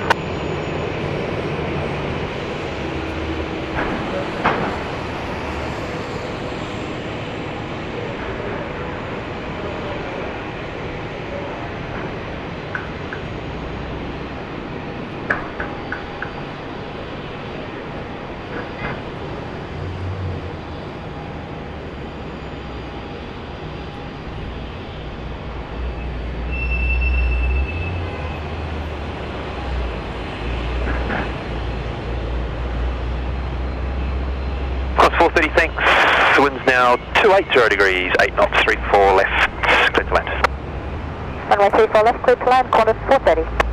Minus 430, thanks. The wind's now 280 degrees, 8 knots, 34 left, clear to land. Runway 34 left, clear to land, corner 430.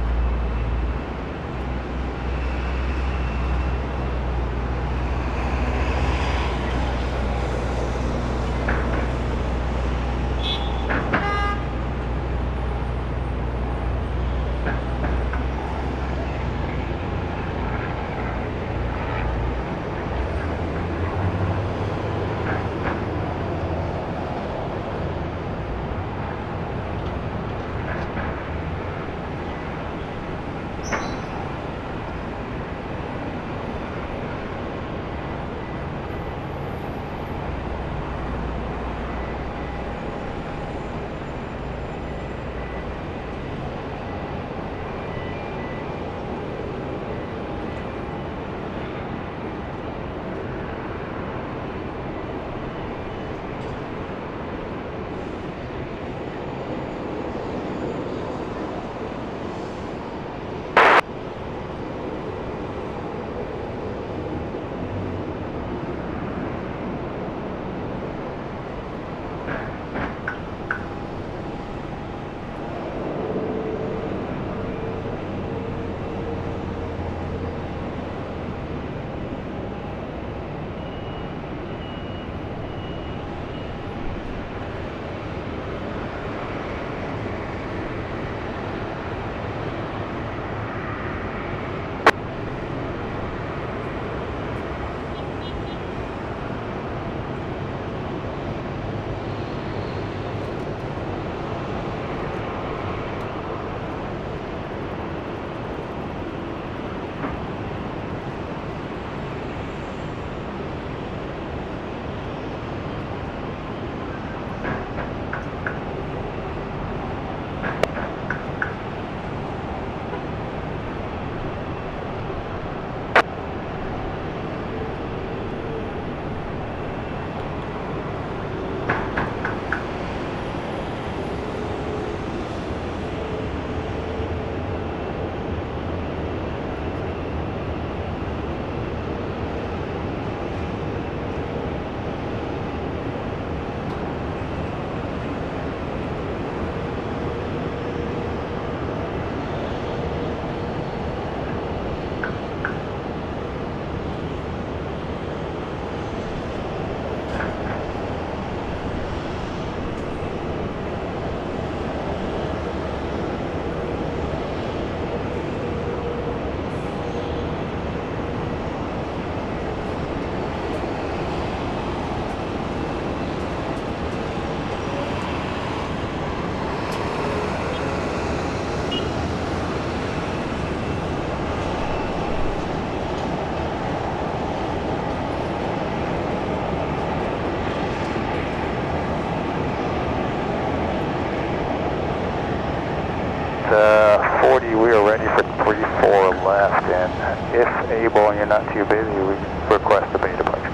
40, we are ready for 34 left, and if able and you're not too busy, we request the bay departure.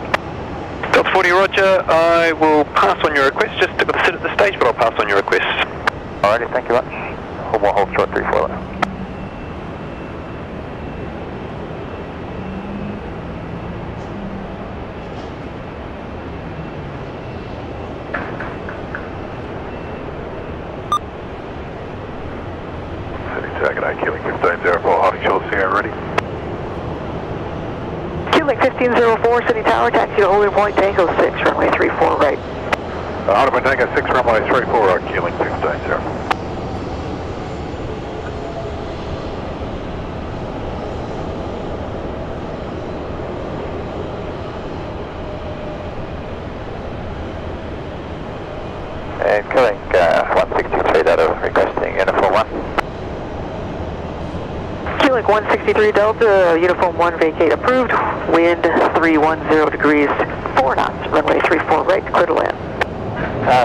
Delta 40, roger. I will pass on your request. Just stick with the sit at this stage, but I'll pass on your request. Alrighty, thank you much. We'll hold short 34 left. Keeling 1504, holding short Sierra ready. Keeling 1504, City Tower, taxi to holding point Tango 6, runway 34 right. Holding point Tango 6, runway 34, Keeling 1504. And Keeling 163 Delta requesting uniform 1. Keeling 163 Delta, uniform 1 vacate approved, wind 310 degrees, 4 knots, runway 34 right, clear to land.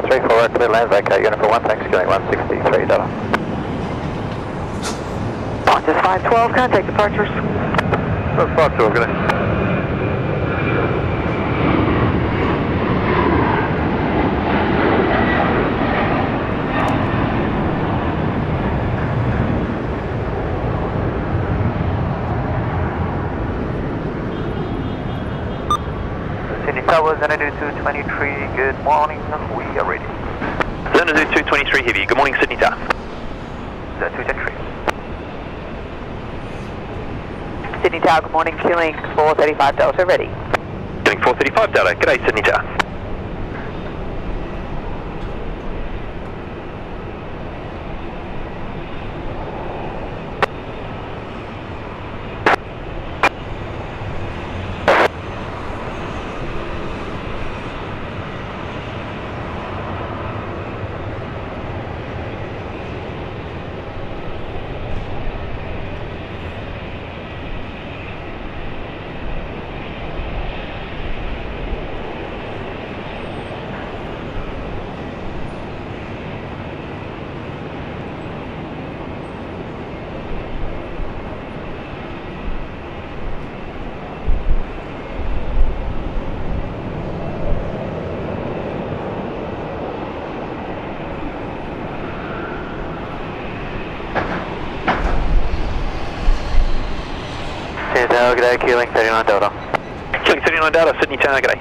34 right, clear to land, vacate uniform 1, thanks, Keeling 163 Delta. Launches 512, contact departures. That's far too good. Tower, Xanadu 223, good morning, we are ready. Xanadu 223 Heavy, good morning Sydney Tower. 223. Sydney Tower, good morning, Keeling 435 Delta, ready. Keeling 435 Delta, g'day Sydney Tower. G'day, Keeling 39 Delta. Keeling 39 Delta, Sydney Tower, g'day.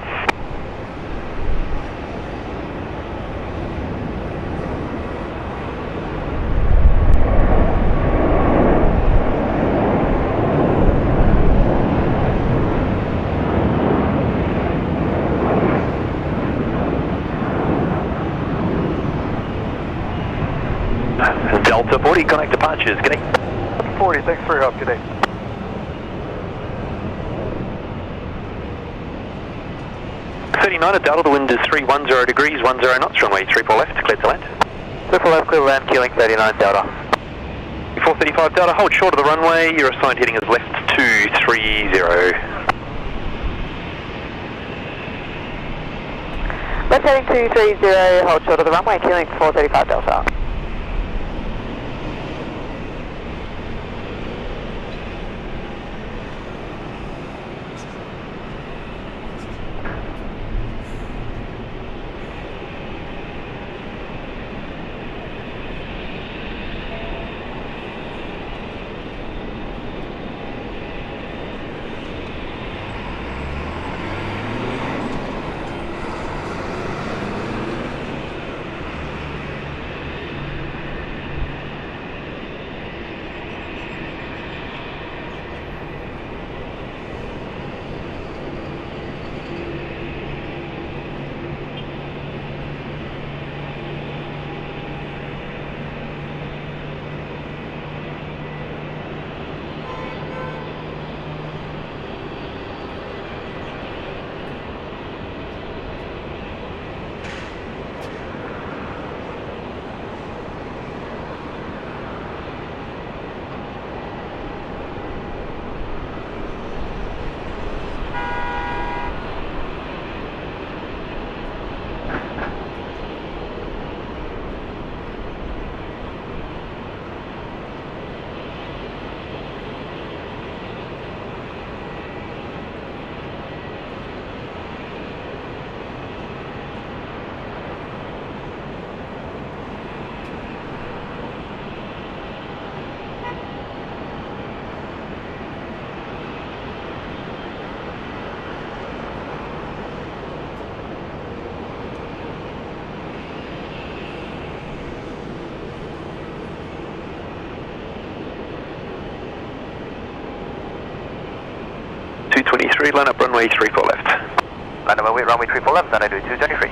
Delta 40, connect departures, g'day. 40, thanks for your help, g'day. 39 at Delta, the wind is 310 degrees, 10 knots, runway 34 left, clear to land. 34 left, clear to land, Keeling 39 Delta. 435 Delta, hold short of the runway, your assigned heading is left 230. Left heading 230, hold short of the runway, Keeling 435 Delta. 223, line up runway 34 left. Line up runway 34 left, then I do 223.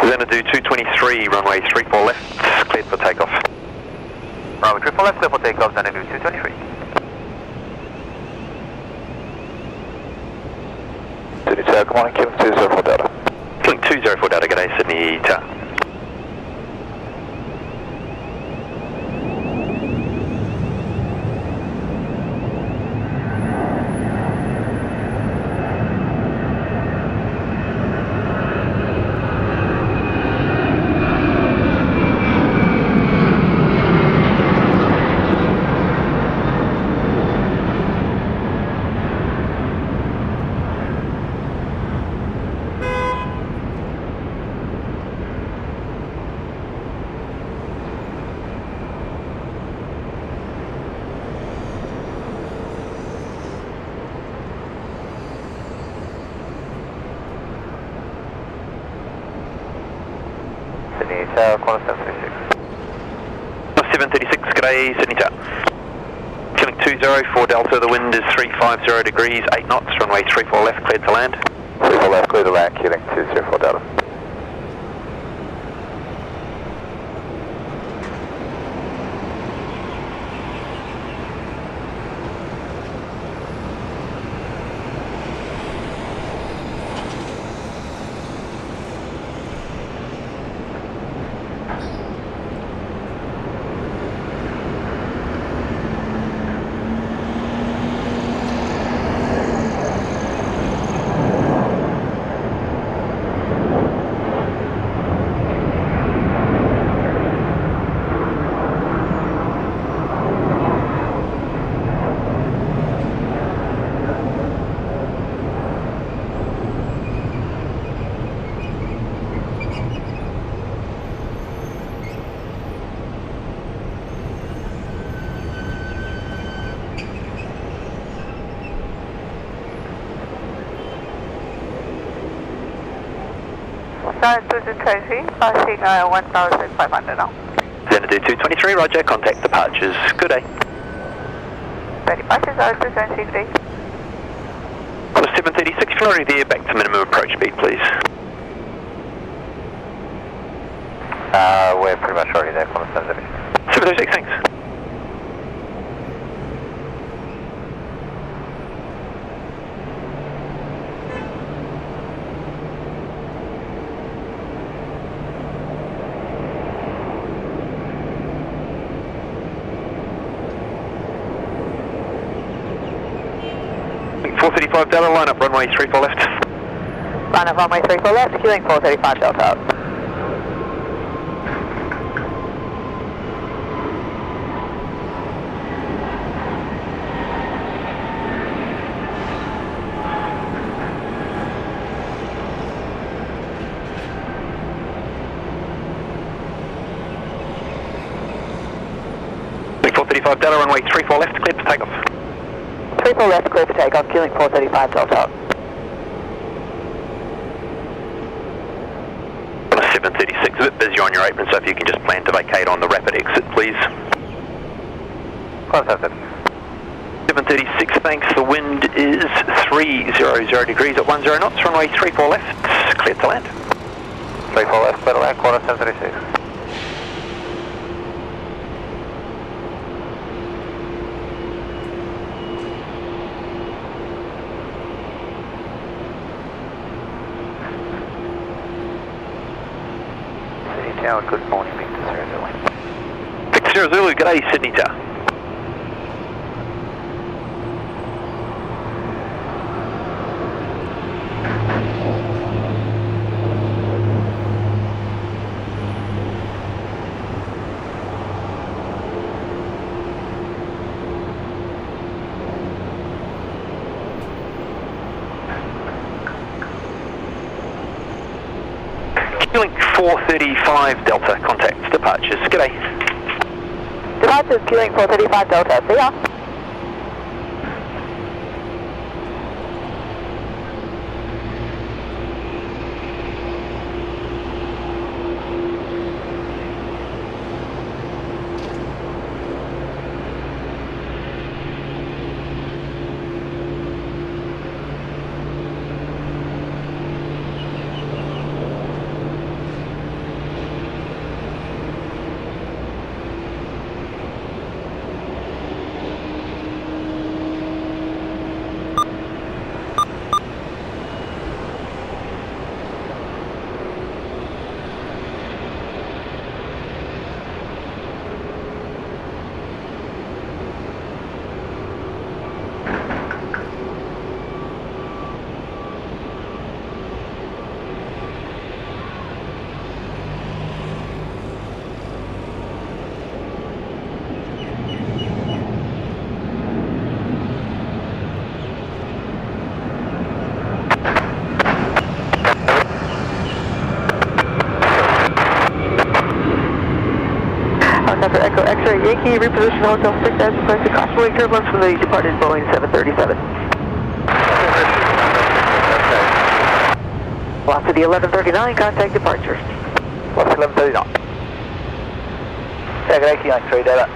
Then do 223, runway 34 left, cleared for takeoff. Runway 34 left, cleared for takeoff, then I do 223. Sydney Tower, come on, Killing 204 Delta. Killing 204 Delta, g'day Sydney Tower. Sydney Tower, corner 736. 736, g'day Sydney Tower. Killing 204 Delta, the wind is 350 degrees, 8 knots, runway 34 left, cleared to land. 34 left, clear to land, Killing 204 Delta. Tracy, passing 1,500 now. Then do 223, roger, contact departures, good day. The departures are 223. Call 736, if you're already there, back to minimum approach speed, please. We're pretty much already there, corner 736. 736, thanks. $435 Delta, line up runway 34 left. Line up runway 34 left, queuing 435 Delta. $435 Delta, runway 34 left, cleared for takeoff. 34 left, clear for takeoff, queuing 435 Delta. 736, a bit busy on your apron, so if you can just plan to vacate on the rapid exit, please. Corner 736, thanks. The wind is 300 degrees at 10 knots, runway 34 left, cleared to land. 34 left, clear to land, corner 736. Tower, good morning, Victor Sierra Zulu. Victor Sierra Zulu, g'day, Sydney Tower. 435 Delta, contact departures. G'day. Departures queuing 435 Delta. See ya. Number Echo X-ray Yankee, reposition Hotel 6 as requested, crossway turbulence from the departed Boeing 737. Velocity 1139, contact departure. Velocity 1139. Yeah, good day, X-ray data.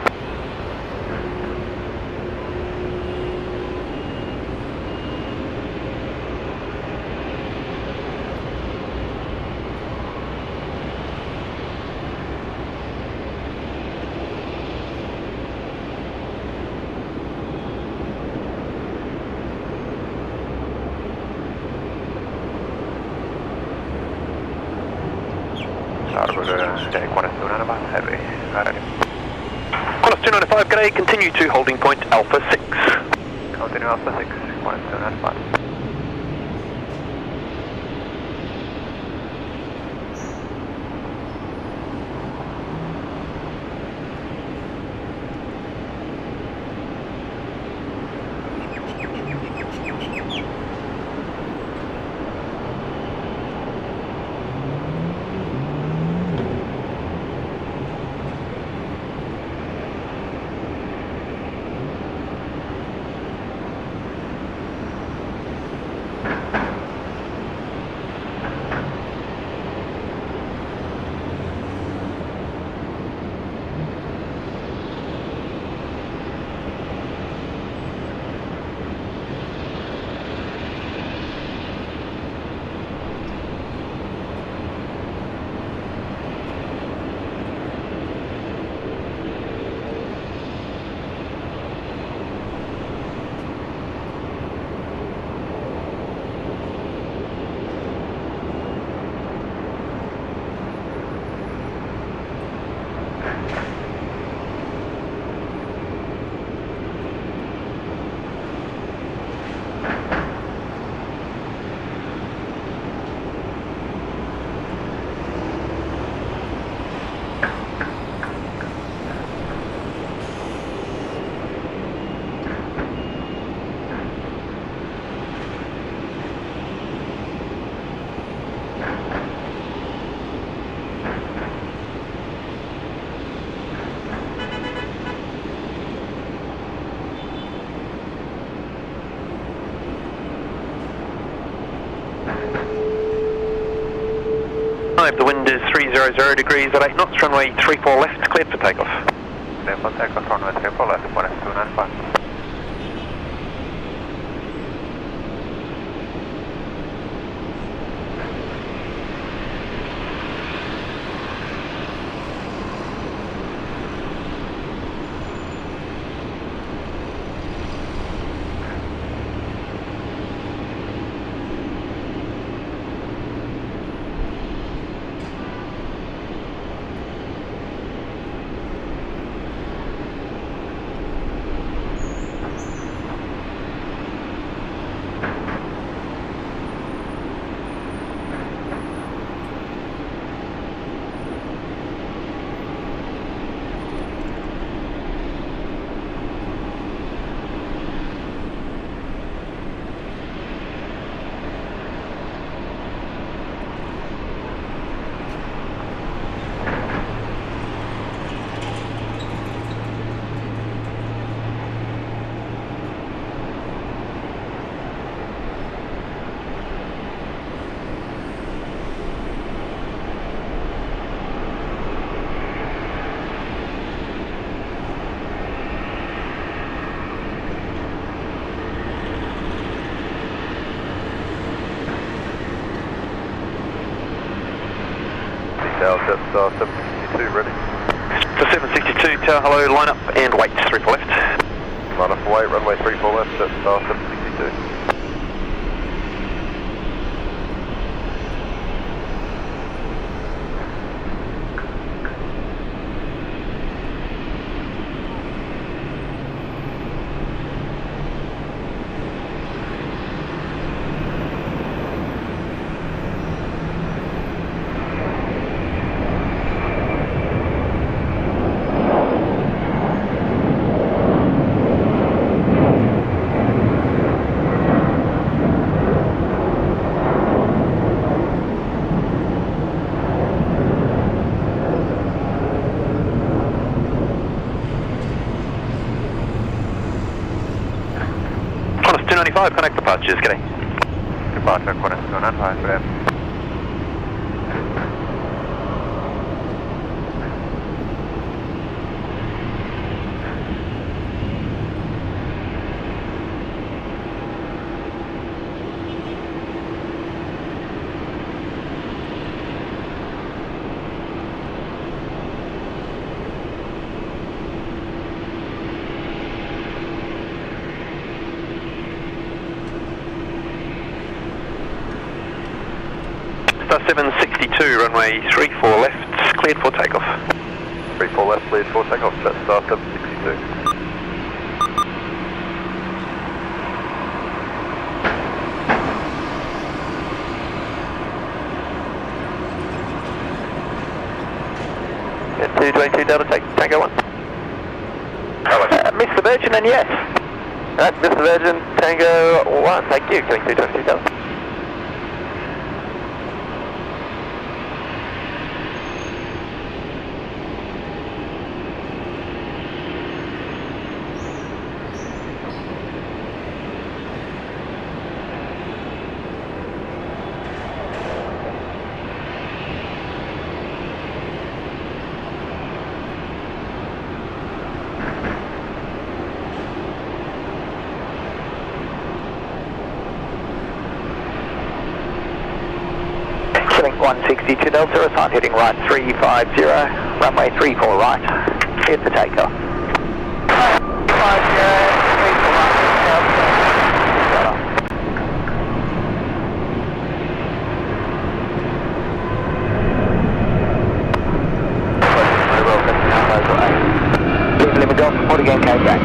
Qantas 295, g'day, continue to holding point Alpha 6. Continue Alpha 6, Qantas 295. The wind is 300 degrees at 8 knots, runway 34 left, cleared for takeoff. Cleared for takeoff, runway 34 left, Qantas 295. Tower, Jetstar 762 ready. To 762, Tower, hello, line up and wait, 34 left. Line up and wait, runway 34 left, Jetstar 762. Qantas 295, connect departures, g'day. Departure, Qantas 295, good afternoon. Star 762, runway 34 left, cleared for takeoff. 34 left, cleared for takeoff, Jetstar 762. Get 222 Delta, Tango 1. Mr. Virgin and yes. That's Mr. Virgin, Tango 1, thank you, getting 222 Delta. Killing 162 Delta, assigned heading right 350, runway 34 right, cleared for takeoff. 50, 34 right, Delta. Lima Golf, report again, came back.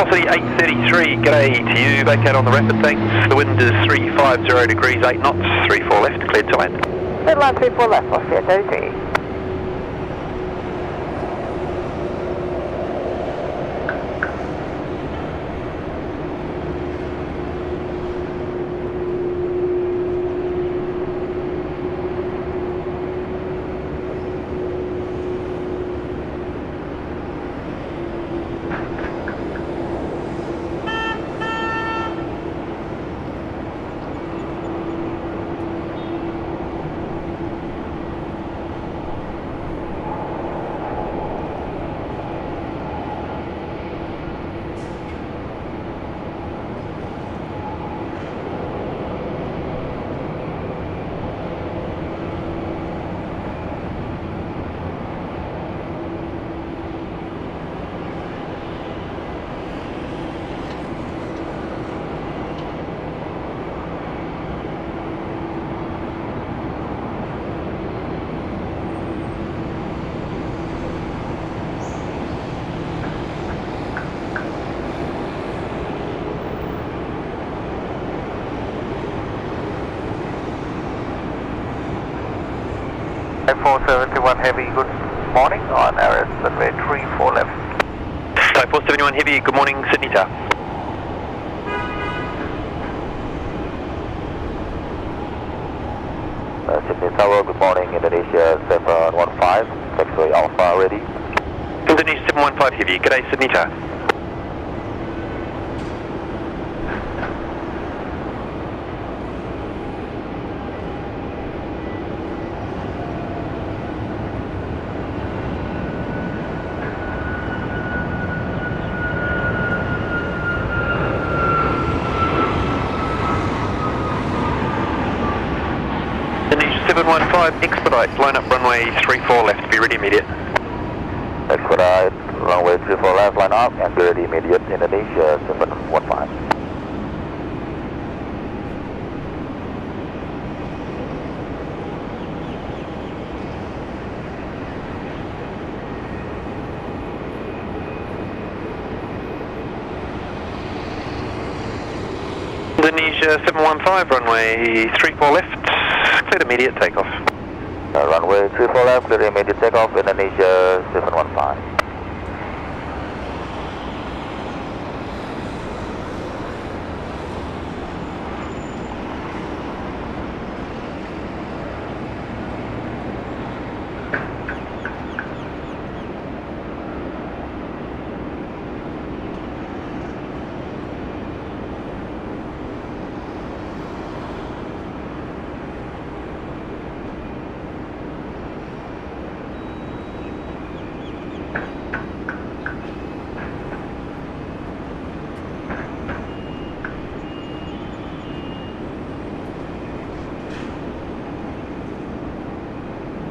Velocity 833, g'day to you, vacate on the rapid, thanks. The wind is 350 degrees, 8 knots, 34 left, cleared to land. Midline 34 left, Oscar 33. 471 Heavy, good morning on RS runway 34 left. Type 471 Heavy, good morning, Sydney Tower. Sydney Tower, good morning, Indonesia 715, taxiway Alpha ready. Indonesia 715 Heavy, g'day Sydney Tower. Indonesia 715, expedite, line up runway 34 left, be ready immediate. Expedite, runway 34 left, line up, and be ready immediate, Indonesia 715. Indonesia 715, runway 34 left, cleared immediate takeoff. Runway 34 left, clear immediate takeoff, Indonesia 715.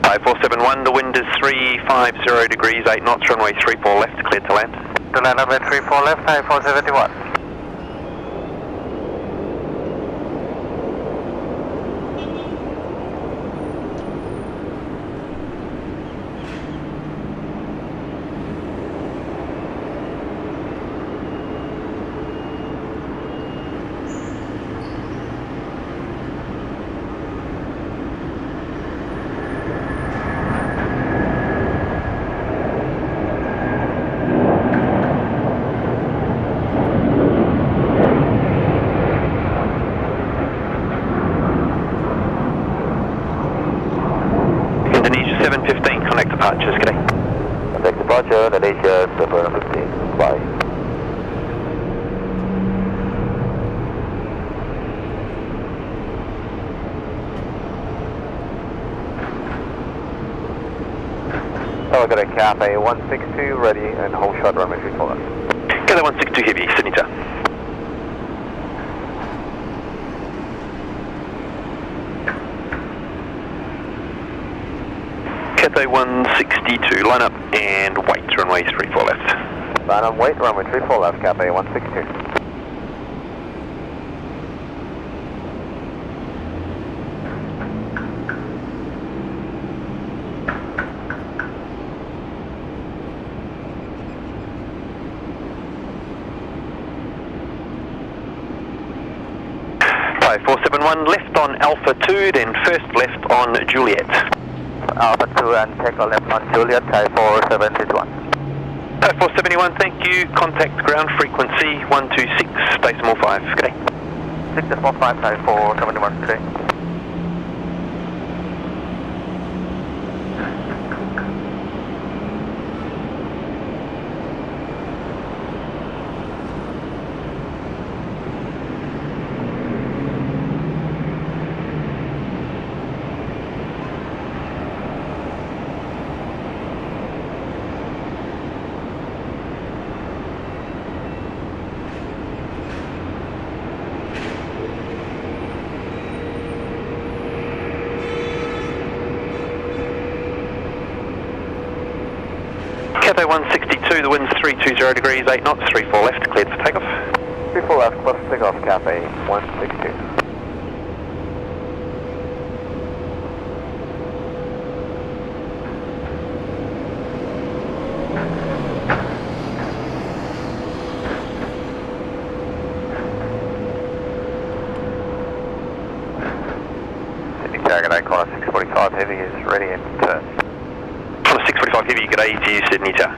Type 471, the wind is 350 degrees, 8 knots, runway 34 left, cleared to land. To land runway 34 left, Type 471. Indonesia 715, connect departures, g'day. Contact departure, Indonesia 715, bye. Tower, got a Cathay 162, ready and hold short runway 34 left. G'day 162 Heavy, Sydney Tower. Cathay 162, line up and wait, runway 34 left. Line on wait, runway 34 left, Cathay 162. Type 471, left on Alpha 2, then first left on Juliet. Alpha 2 and take a left on Juliet, Type 471. Type 471, thank you. Contact ground frequency 126, decimal 5. G'day. 6.5, Type 471 today. Cathay 162, the wind's 320 degrees, 8 knots, 34 left, cleared for takeoff. 34 left, plus takeoff, Cathay 162. Sydney Tower, Okay, corner 645 heavy is ready in turn. Corner 645 heavy, good day to you, Sydney Tower.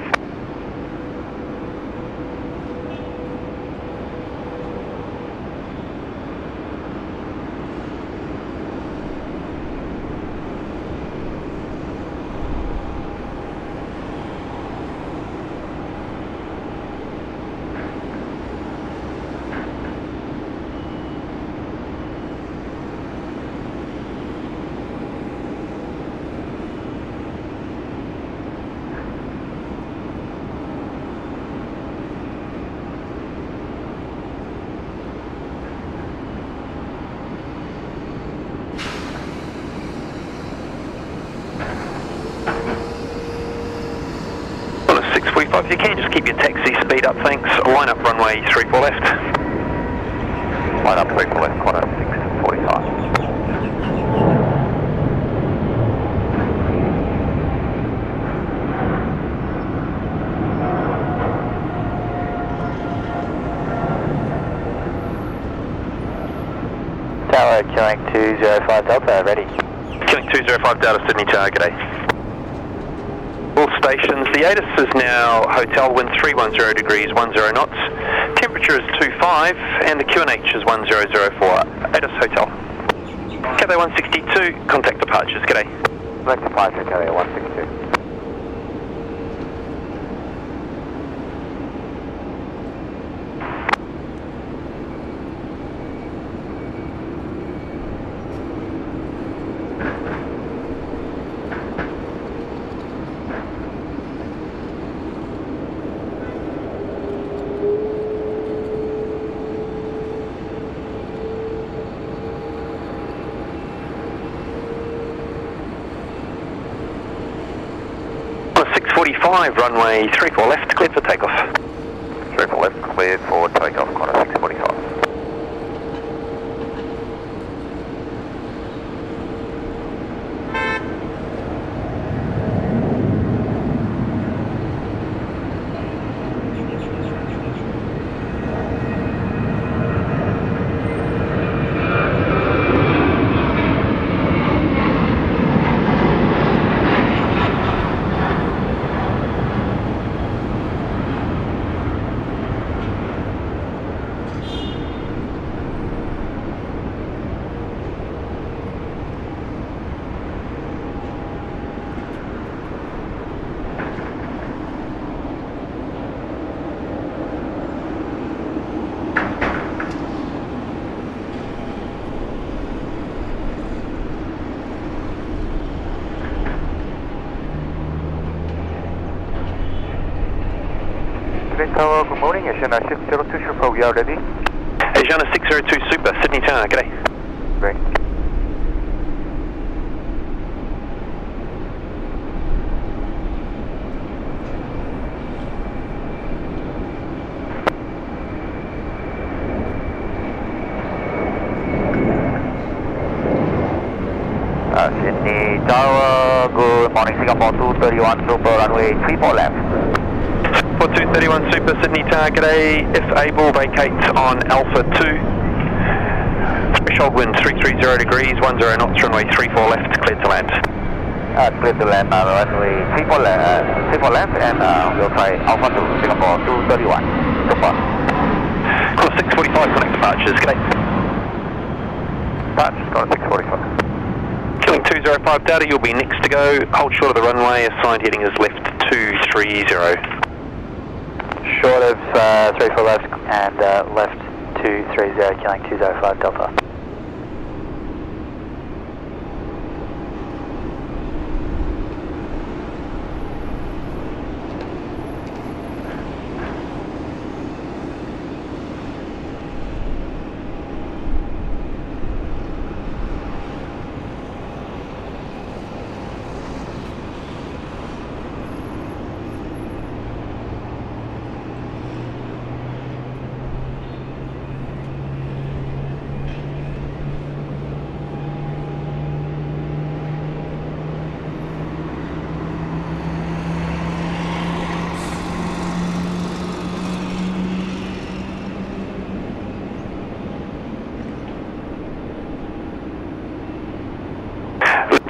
If you can, just keep your taxi speed up, thanks. Line up runway 34 left. Line up 34 left, corner 645. Tower, killing 205 Delta, ready. Killing 205 Delta, Sydney Tower, good day. All stations, the ATIS is now hotel, wind 310 degrees, 10 knots. Temperature is 25 and the QNH is 1004. ATIS hotel. Cathay 162, contact departures, g'day. Select departure, Cathay 162. Corner 645, runway 34 left, cleared for takeoff. 34 left, cleared for takeoff, corner 645. Tower, good morning, Asiana 602 Super, we are ready. Asiana 602 Super, Sydney Tower, g'day. Great. Sydney Tower, good morning, Singapore 231 Super, runway 34 left. For 231 Super, Sydney Tower, g'day. If able, vacate on Alpha 2. Threshold wind 330 degrees, 10 knots, runway 34 left, cleared to land. Clear to land, runway 34 left, and we'll try Alpha 2, Singapore 231 Super. Course 645, connect departures, g'day. Departures, corner 645. Killing 205 Delta, you'll be next to go. Hold short of the runway, assigned heading is left 230. Short of 34 left and left 230, killing 205 Delta.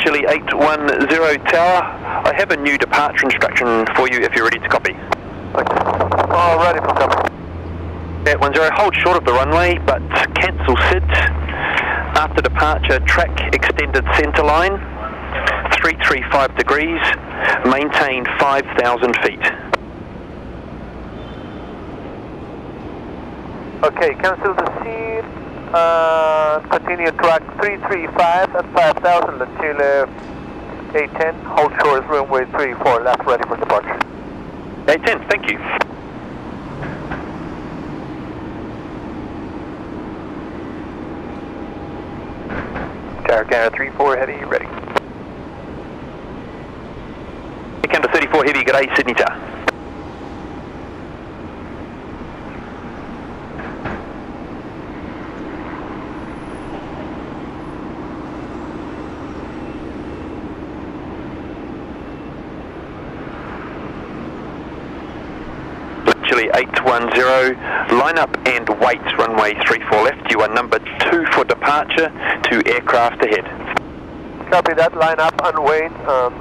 Chile 810 Tower, I have a new departure instruction for you if you're ready to copy. All ready for copy. 810, hold short of the runway, but cancel SID. After departure, track extended centre line, 335 degrees, maintain 5,000 feet. Okay, cancel the seat. Continue track 335 at 5,000, Chile 810. Hold short runway 34 left, ready for departure. 810, thank you. Tower Canada 34 heavy, ready. Canada 34 heavy, good day, Sydney Tower. Chile 810, line up and wait, runway 34 left. You are number 2 for departure to aircraft ahead. Copy that, line up and wait on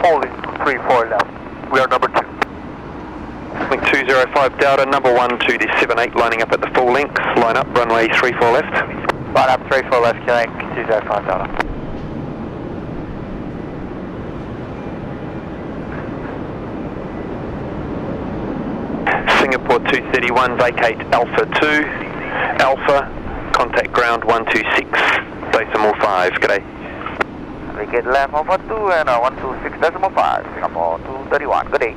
holding 34 left. We are number 2. Link 205 Delta, number 1 to the 78, lining up at the full length. Line up, runway 34 left. Line up 34 left, killing 205 Delta. Singapore 231, vacate Alpha 2. Alpha, contact ground 126, decimal 5. Good day. Vacate left Alpha 2 and 126 decimal 5, Singapore 231. Good day.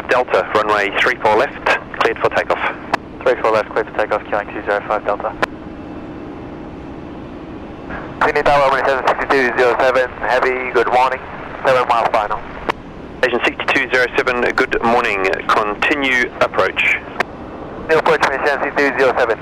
Delta, runway 34 left, cleared for takeoff. 34 left, cleared for takeoff, killing 205 Delta. Sydney Tower, 6207, heavy, good morning. 7 miles final. Station 6207, good morning. Continue approach. New approach, 6207.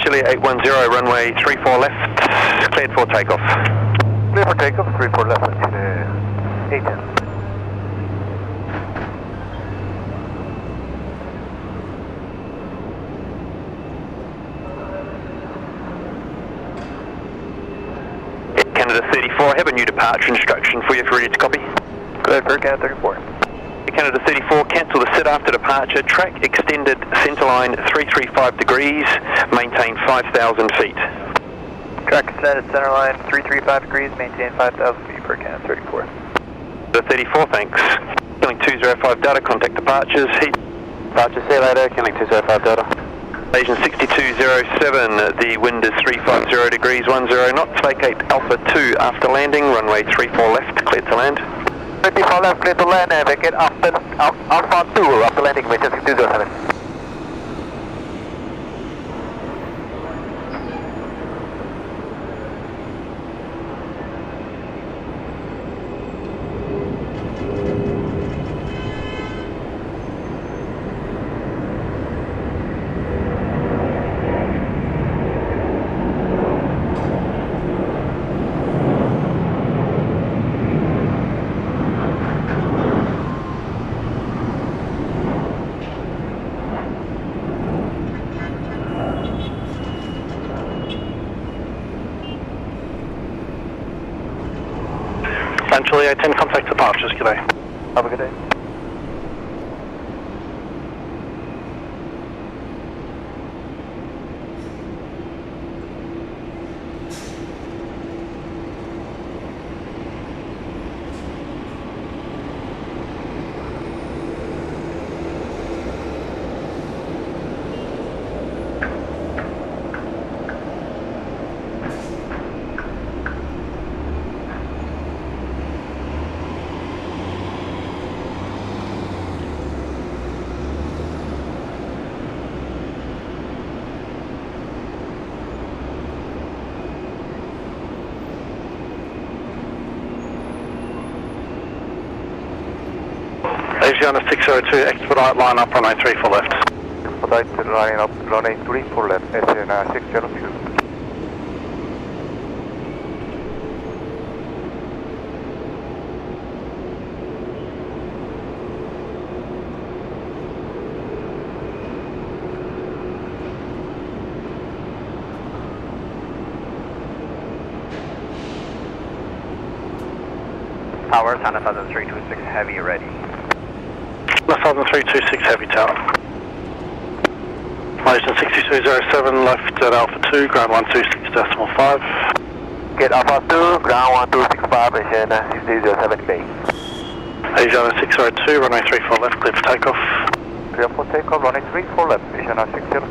Chile 810, runway 34 left, cleared for takeoff. Clear for takeoff, 34 left, Chile 810. Canada 34, I have a new departure instruction for you if you're ready to copy. Good, for Canada 34. Canada 34, cancel the SID after departure, track extended centre line 335 degrees, maintain 5,000 feet. Track extended center line 335 degrees, maintain 5,000 feet for Canada 34. The 34, thanks. Killing 205 Delta, contact departures. Departure, see you later, killing 205 Delta. Asian 6207, the wind is 350 degrees 10 knots, vacate Alpha 2 after landing, runway 34 left, cleared to land. 34 left, clear to land, and vacate after Alpha 2 after landing, 6207. Chile 810, contact departures, good day. Have a good day. Asiana 602, expedite line up, runway 34 left. Expedite line up, runway 34 left, Asiana 602. Tower, Sana 326 heavy ready. Southern 326 heavy tower. Malaysian 6207 left at Alpha 2, ground 126.5. Get Alpha 2, ground 1265, Asiana 6007 base. Asiana 602, runway 34 left, clear for takeoff. Clear for takeoff, runway 34 left, Asiana 602.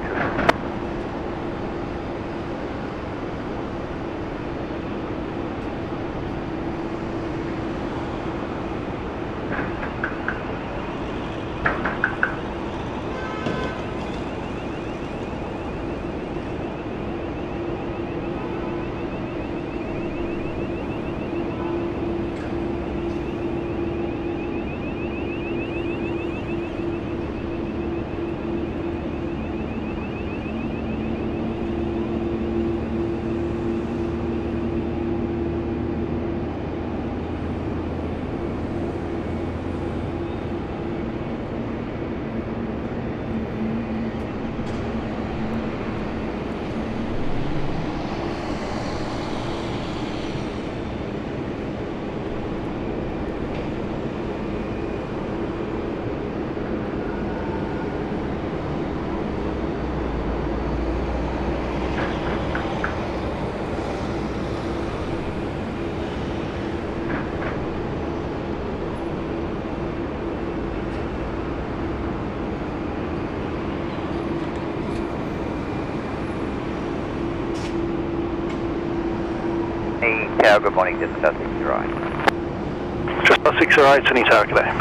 Tower, good morning, this is 608. Just 608, any tower today.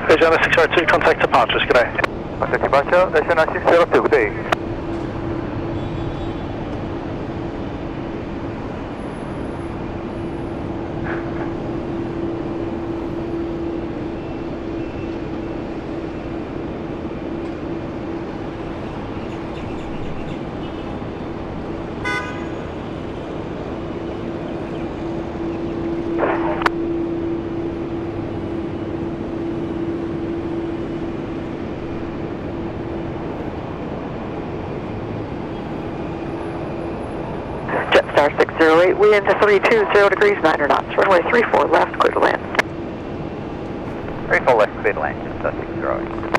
Asiana 602, contact departures, good day. Contact departure, Asiana 602, good day. Jetstar 608, wind 320 degrees, 9 knots, runway 34 left, clear to land. 34 left, clear to land, Jetstar 608.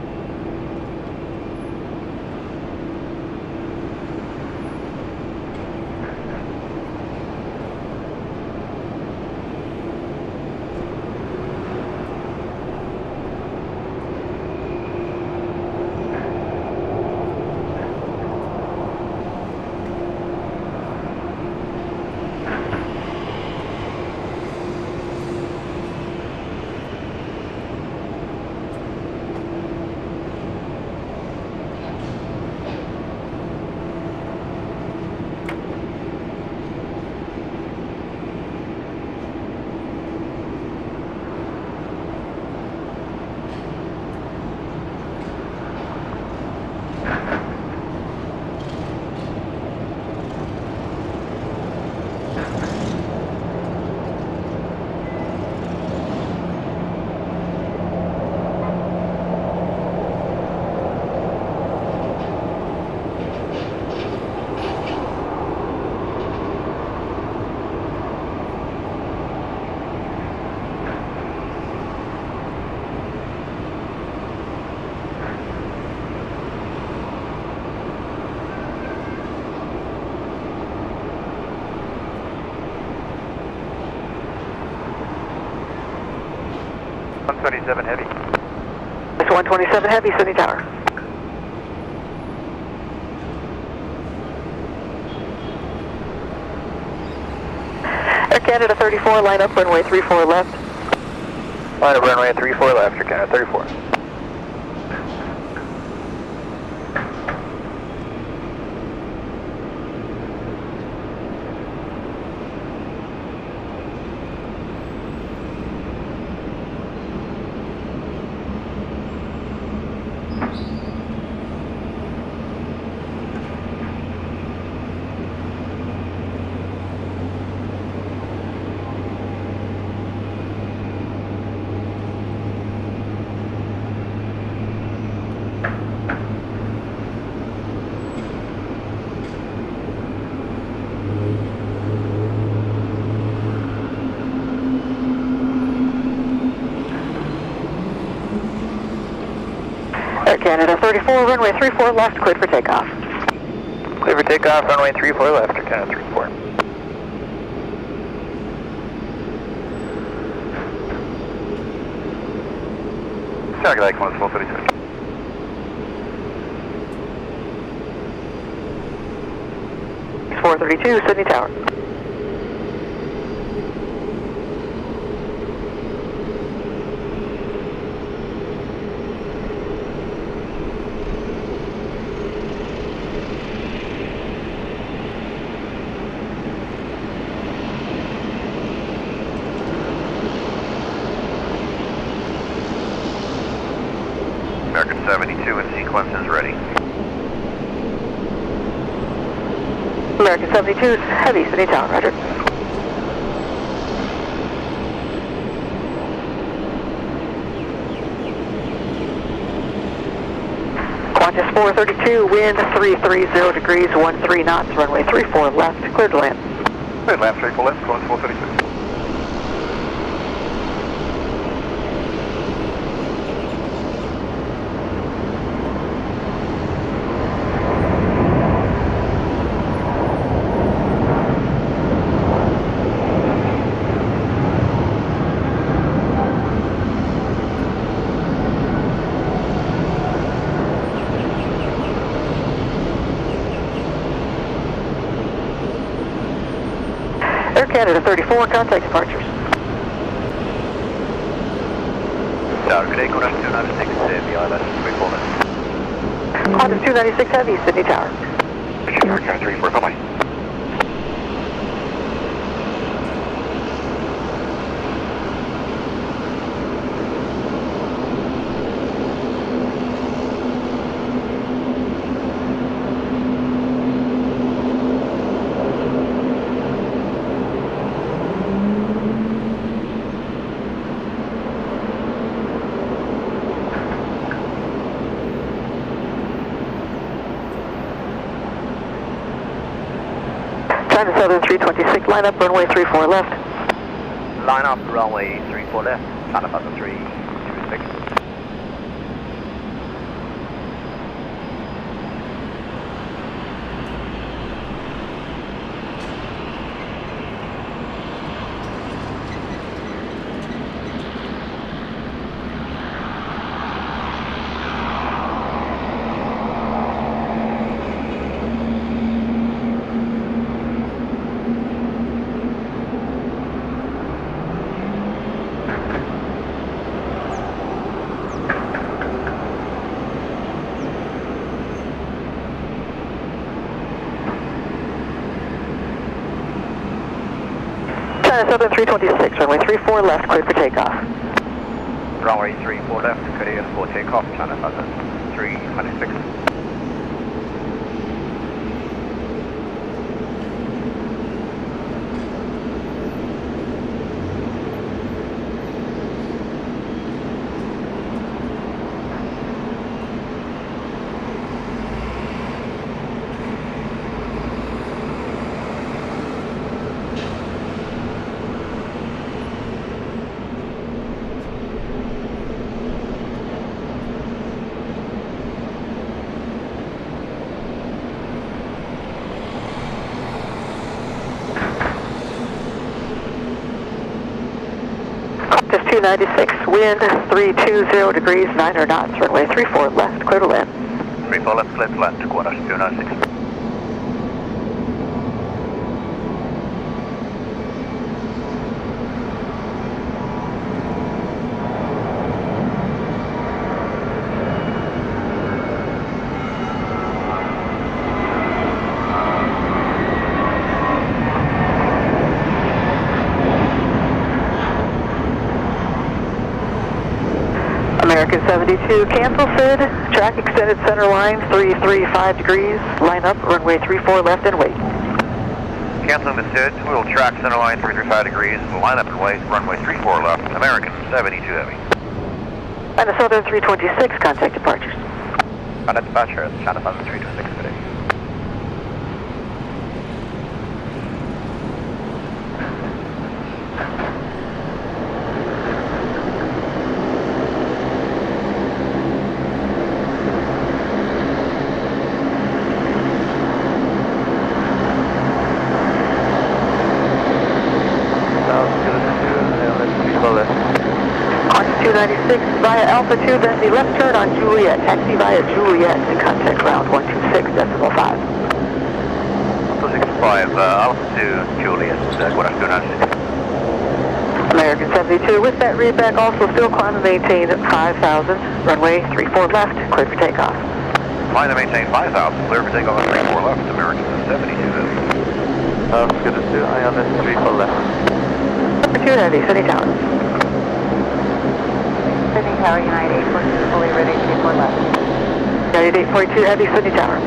127 heavy. It's 127 Heavy, Sydney Tower. Air Canada 34, line up, runway 34 left. Line up runway 34 left, Air Canada 34. Air Canada 34, runway 34 left, cleared for takeoff. Clear for takeoff, runway 34 left, Air Canada 34. Sorry, like 432. It's 432, Sydney Tower. American 72 and sequence is ready. American 72, Heavy, Sydney Tower, roger. Qantas 432, wind 330 degrees, 13 knots, runway 34 left, cleared to land. Cleared land 34 left, Qantas 432. Air Canada 34, contact departures. Tower, good day, Qantas 296, VILS 34 left. Qantas 296 Heavy, Sydney Tower. Air Canada 34, bye-bye. China Southern 326, line up, runway 34 left. Line up, runway 34 left, China Southern 326. China Southern 326, runway 34 left, cleared for takeoff. Runway 34 left, clear for takeoff, China Southern 326. Just 296, wind 320 degrees, 9 knots, runway 34 left, clear to land. 34 left, clear to land, quarter 296. American 72, cancel SID, track extended center line 335 degrees, line up, runway 34 left and wait. Canceling the SID, we'll track center line 335 degrees, line up and wait, runway 34 left, American 72 heavy. And the Southern 326, contact departures. Contact departure, China Southern 326 today. On 296 via Alpha 2, then the left turn on Juliet, taxi via Juliet to contact ground 126.5. 165, Alpha 2, Juliet, quarter 296. American 72, with that readback, also still climb and maintain 5,000, runway 34 left, clear for takeoff. Climb and maintain 5,000, clear for takeoff on 34 left, American 72 heavy. Good to see. I am at 34 left. Number 2 heavy, City Tower. City Tower, United 842, fully ready, 34 left. United 842 heavy, City Tower.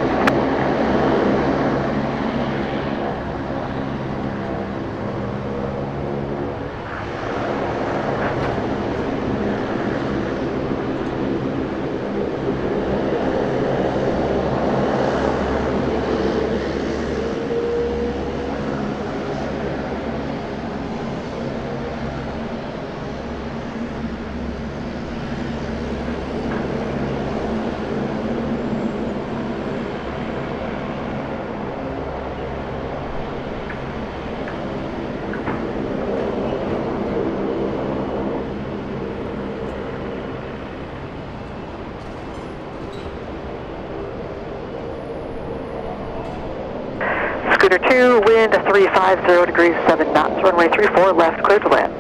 Scooter 2, wind 350 degrees, 7 knots, runway 34 left, clear to land.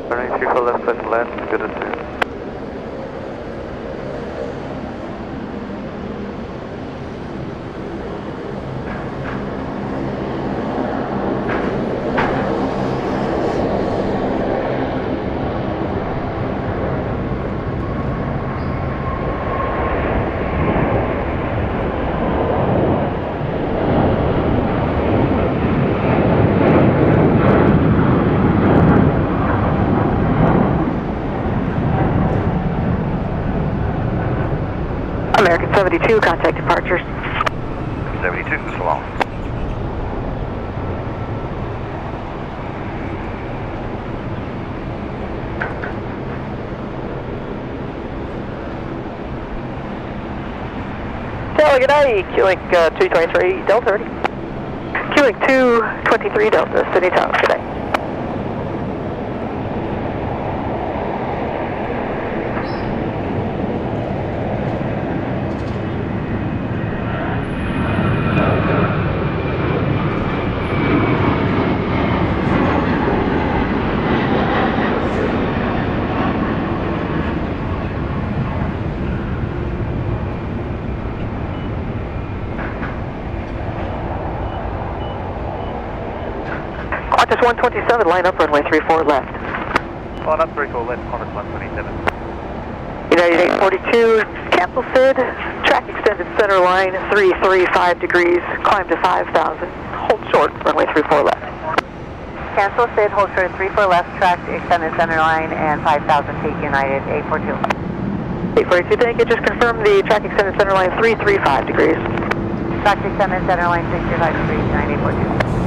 Runway 34 left, clear to land. Good to see. American 72, contact departures. 72, so long. Taylor, good day. Q-Link 223 Delta 30. Q-Link 223 Delta, City Tower, good day. Qantas 127, line up, runway 34 left. Line up 34 left, Qantas 127. United 842, cancel SID, track extended center line 335 degrees, climb to 5,000, hold short, runway 34 left. Cancel SID, hold short 34 left, track extended center line, and 5,000 take United 842. 842, thank you. Just confirm the track extended center line 335 degrees. Track extended center line 335 degrees, United 842.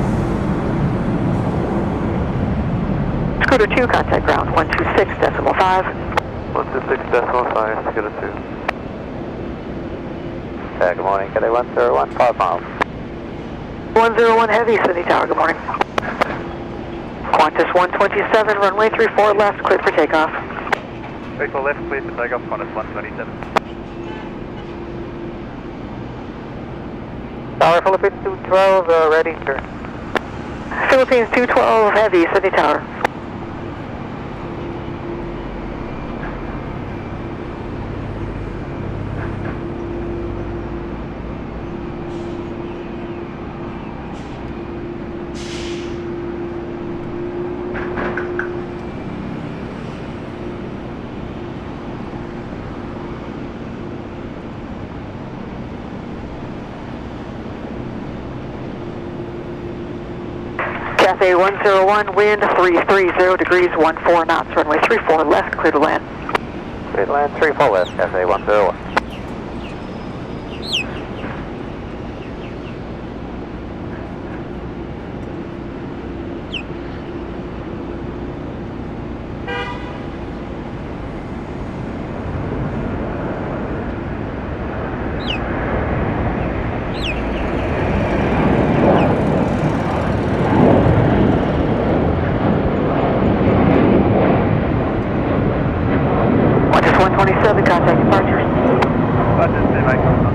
Scooter 2, contact ground 126.5. 126.5, good to see. Good morning, Cadet 101, 5 miles. 101 heavy, City Tower, good morning. Qantas 127, runway 34 left, cleared for takeoff. 34 left, cleared for takeoff, Qantas 127. Tower Philippines 212, ready, turn. Philippines 212, heavy, Sydney Tower. Cathay 101, wind 330 degrees, 14 knots, runway 34 left, clear to land. Clear to land, 34 left, Cathay 101. Qantas 127, contact departures. Qantas, stand by, contact.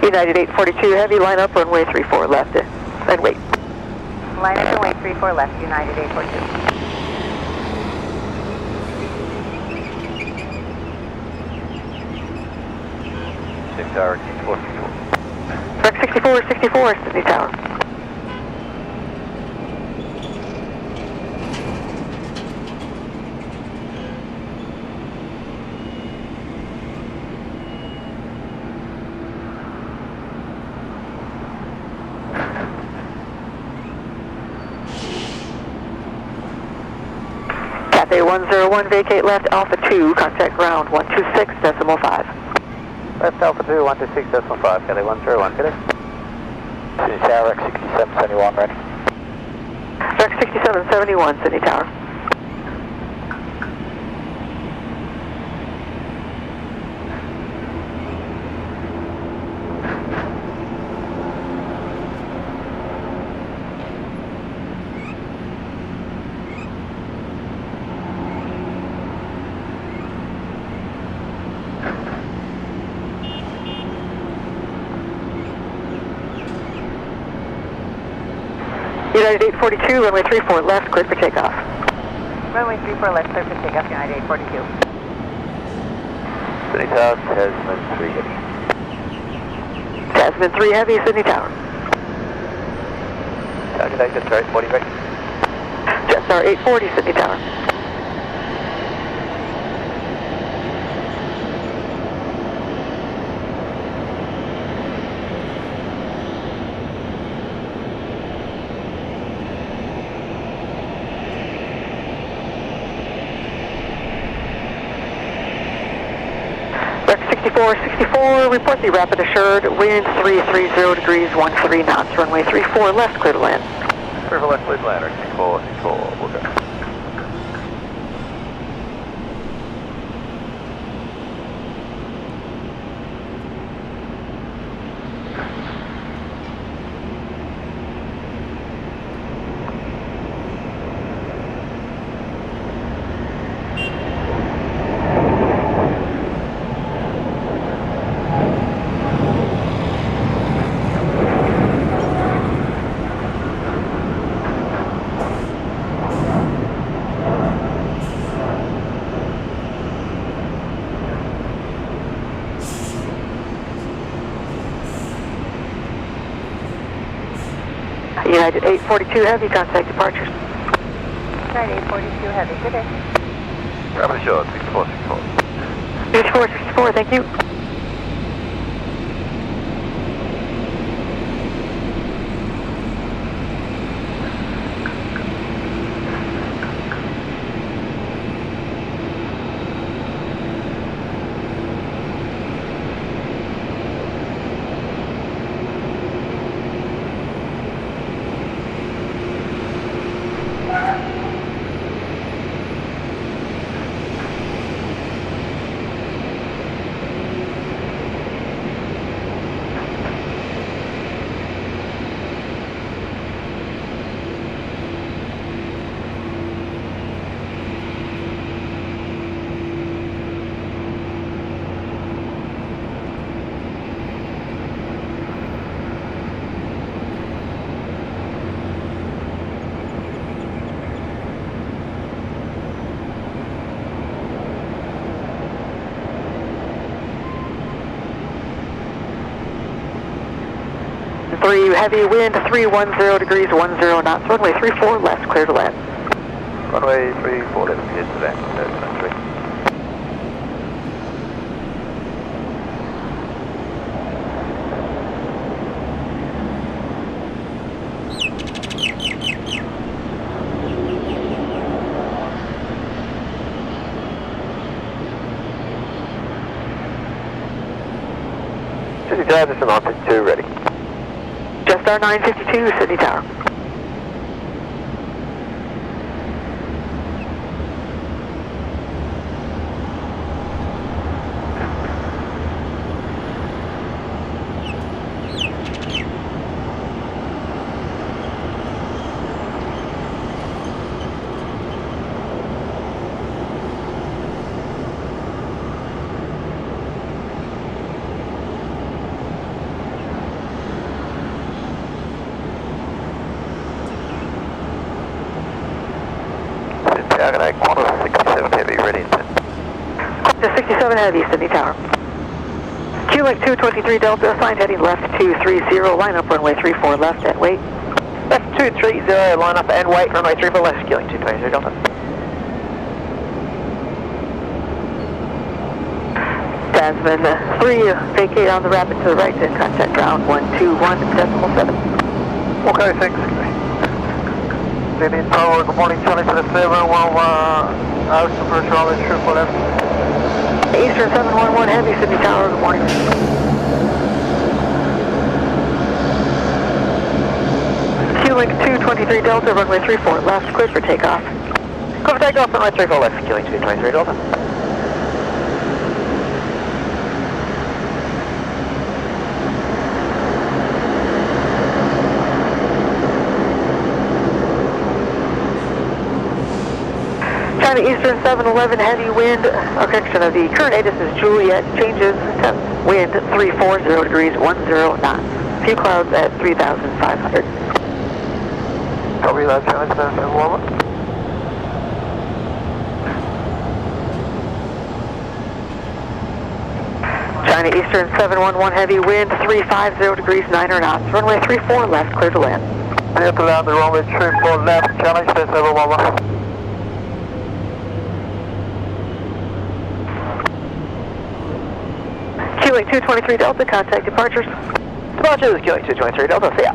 United 842 heavy, line up, runway 34 left, and wait. Line up runway 34 left, United 842. Tower 64. 64, Sydney Tower. Cathay 101, vacate left, Alpha 2, contact ground 126.5. Left Alpha 2, 126.5, Cathay 101, good day. Sydney Tower, X6771, ready. Rex 6771, Sydney Tower. United 842, runway 34 left, cleared for takeoff. Runway 34 left, clear for takeoff, United 842. Sydney Tower, Tasman 3 heavy. Tasman 3 heavy, Sydney Tower. Calculate just right, 40 right. Jetstar 840, Sydney Tower. Rex 64, report the rapid assured, wind 330 degrees, 13 knots, runway 34 left, clear to land. Clear for left, clear to land, 64, we'll go. United 842 heavy, contact departures. United 842 heavy, good day. Rapid assured, 64, 64, thank you. 3 heavy wind, 310 degrees, 10 knots, runway 34 left, clear to land. Runway 34 left, clear to land. 3. Just an altitude ready. Just our 952, Sydney Tower. Quarter 67 heavy, ready to 67 heavy, Sydney Tower. QX 223 Delta, assigned heading left 230, line up runway 34 left and wait. Left 230, line up and wait, runway 34 left, scaling 223 Delta. Tasman 3, vacate on the rapid to the right and contact ground 121.7. Okay, thanks. Sydney Tower, good morning, Charlie to the 7, out to first runway 34 left. Eastern 711 heavy, Sydney Tower, good morning. QX 223 Delta, runway 34 left, clear for takeoff. Go for takeoff, runway 34 left, QX 223 Delta. China Eastern 711 heavy wind, correction of the current ATIS is Juliet, changes, wind 340 degrees, 10 knots. Few clouds at 3,500. Copy that, China Eastern 711. China Eastern 711 heavy wind, 350 degrees, 9 knots. Runway 34 left, clear to land. Clear to land, the runway 34 left, China Eastern 711. QX 223 Delta, contact departures. Departures, QX 223 Delta, see ya.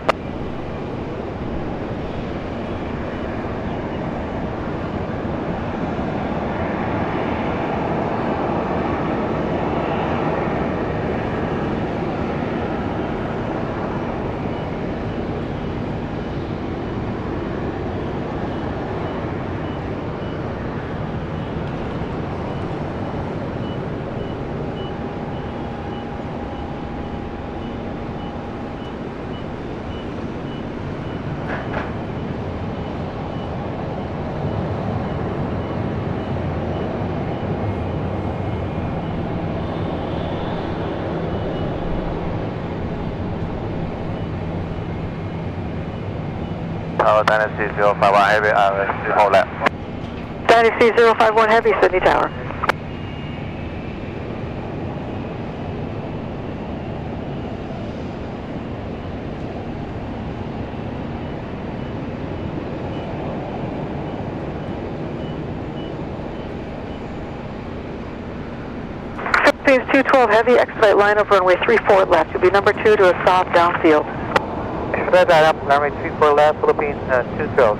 Tower Dynasty 051 heavy, hold left. Dynasty 051 heavy, Sydney Tower. Philippines 212 heavy, expedite line of runway 34 left. You'll be number 2 to a soft downfield. Expedite line up, runway 34 left, Philippines 212.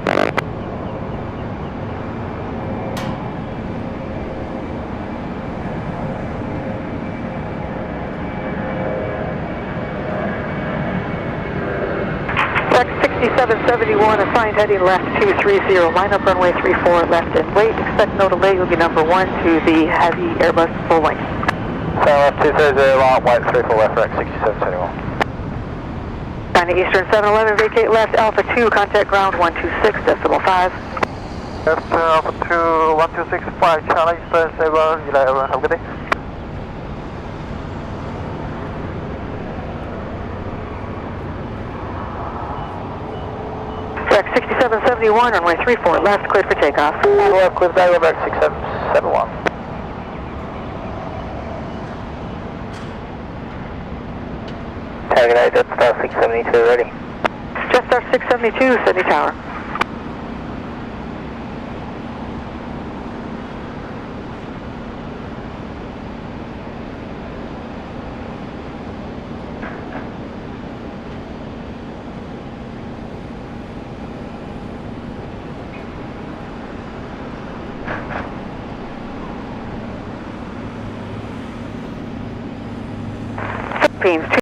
Track 6771, assigned heading left 230, line up runway 34 left and wait. Expect no delay, you'll be number 1 to the heavy Airbus full length. So left 230, line up, wait 34 left, track 6771. China Eastern 711, vacate left, Alpha 2, contact ground 126.5. Left Alpha 2, 1265, China Eastern 711, have a good day. Track 6771, runway 34 left, cleared for takeoff. Left, clear to back 6771. Dragon Jetstar 672 ready. Jetstar 672, Sydney Tower. Philippines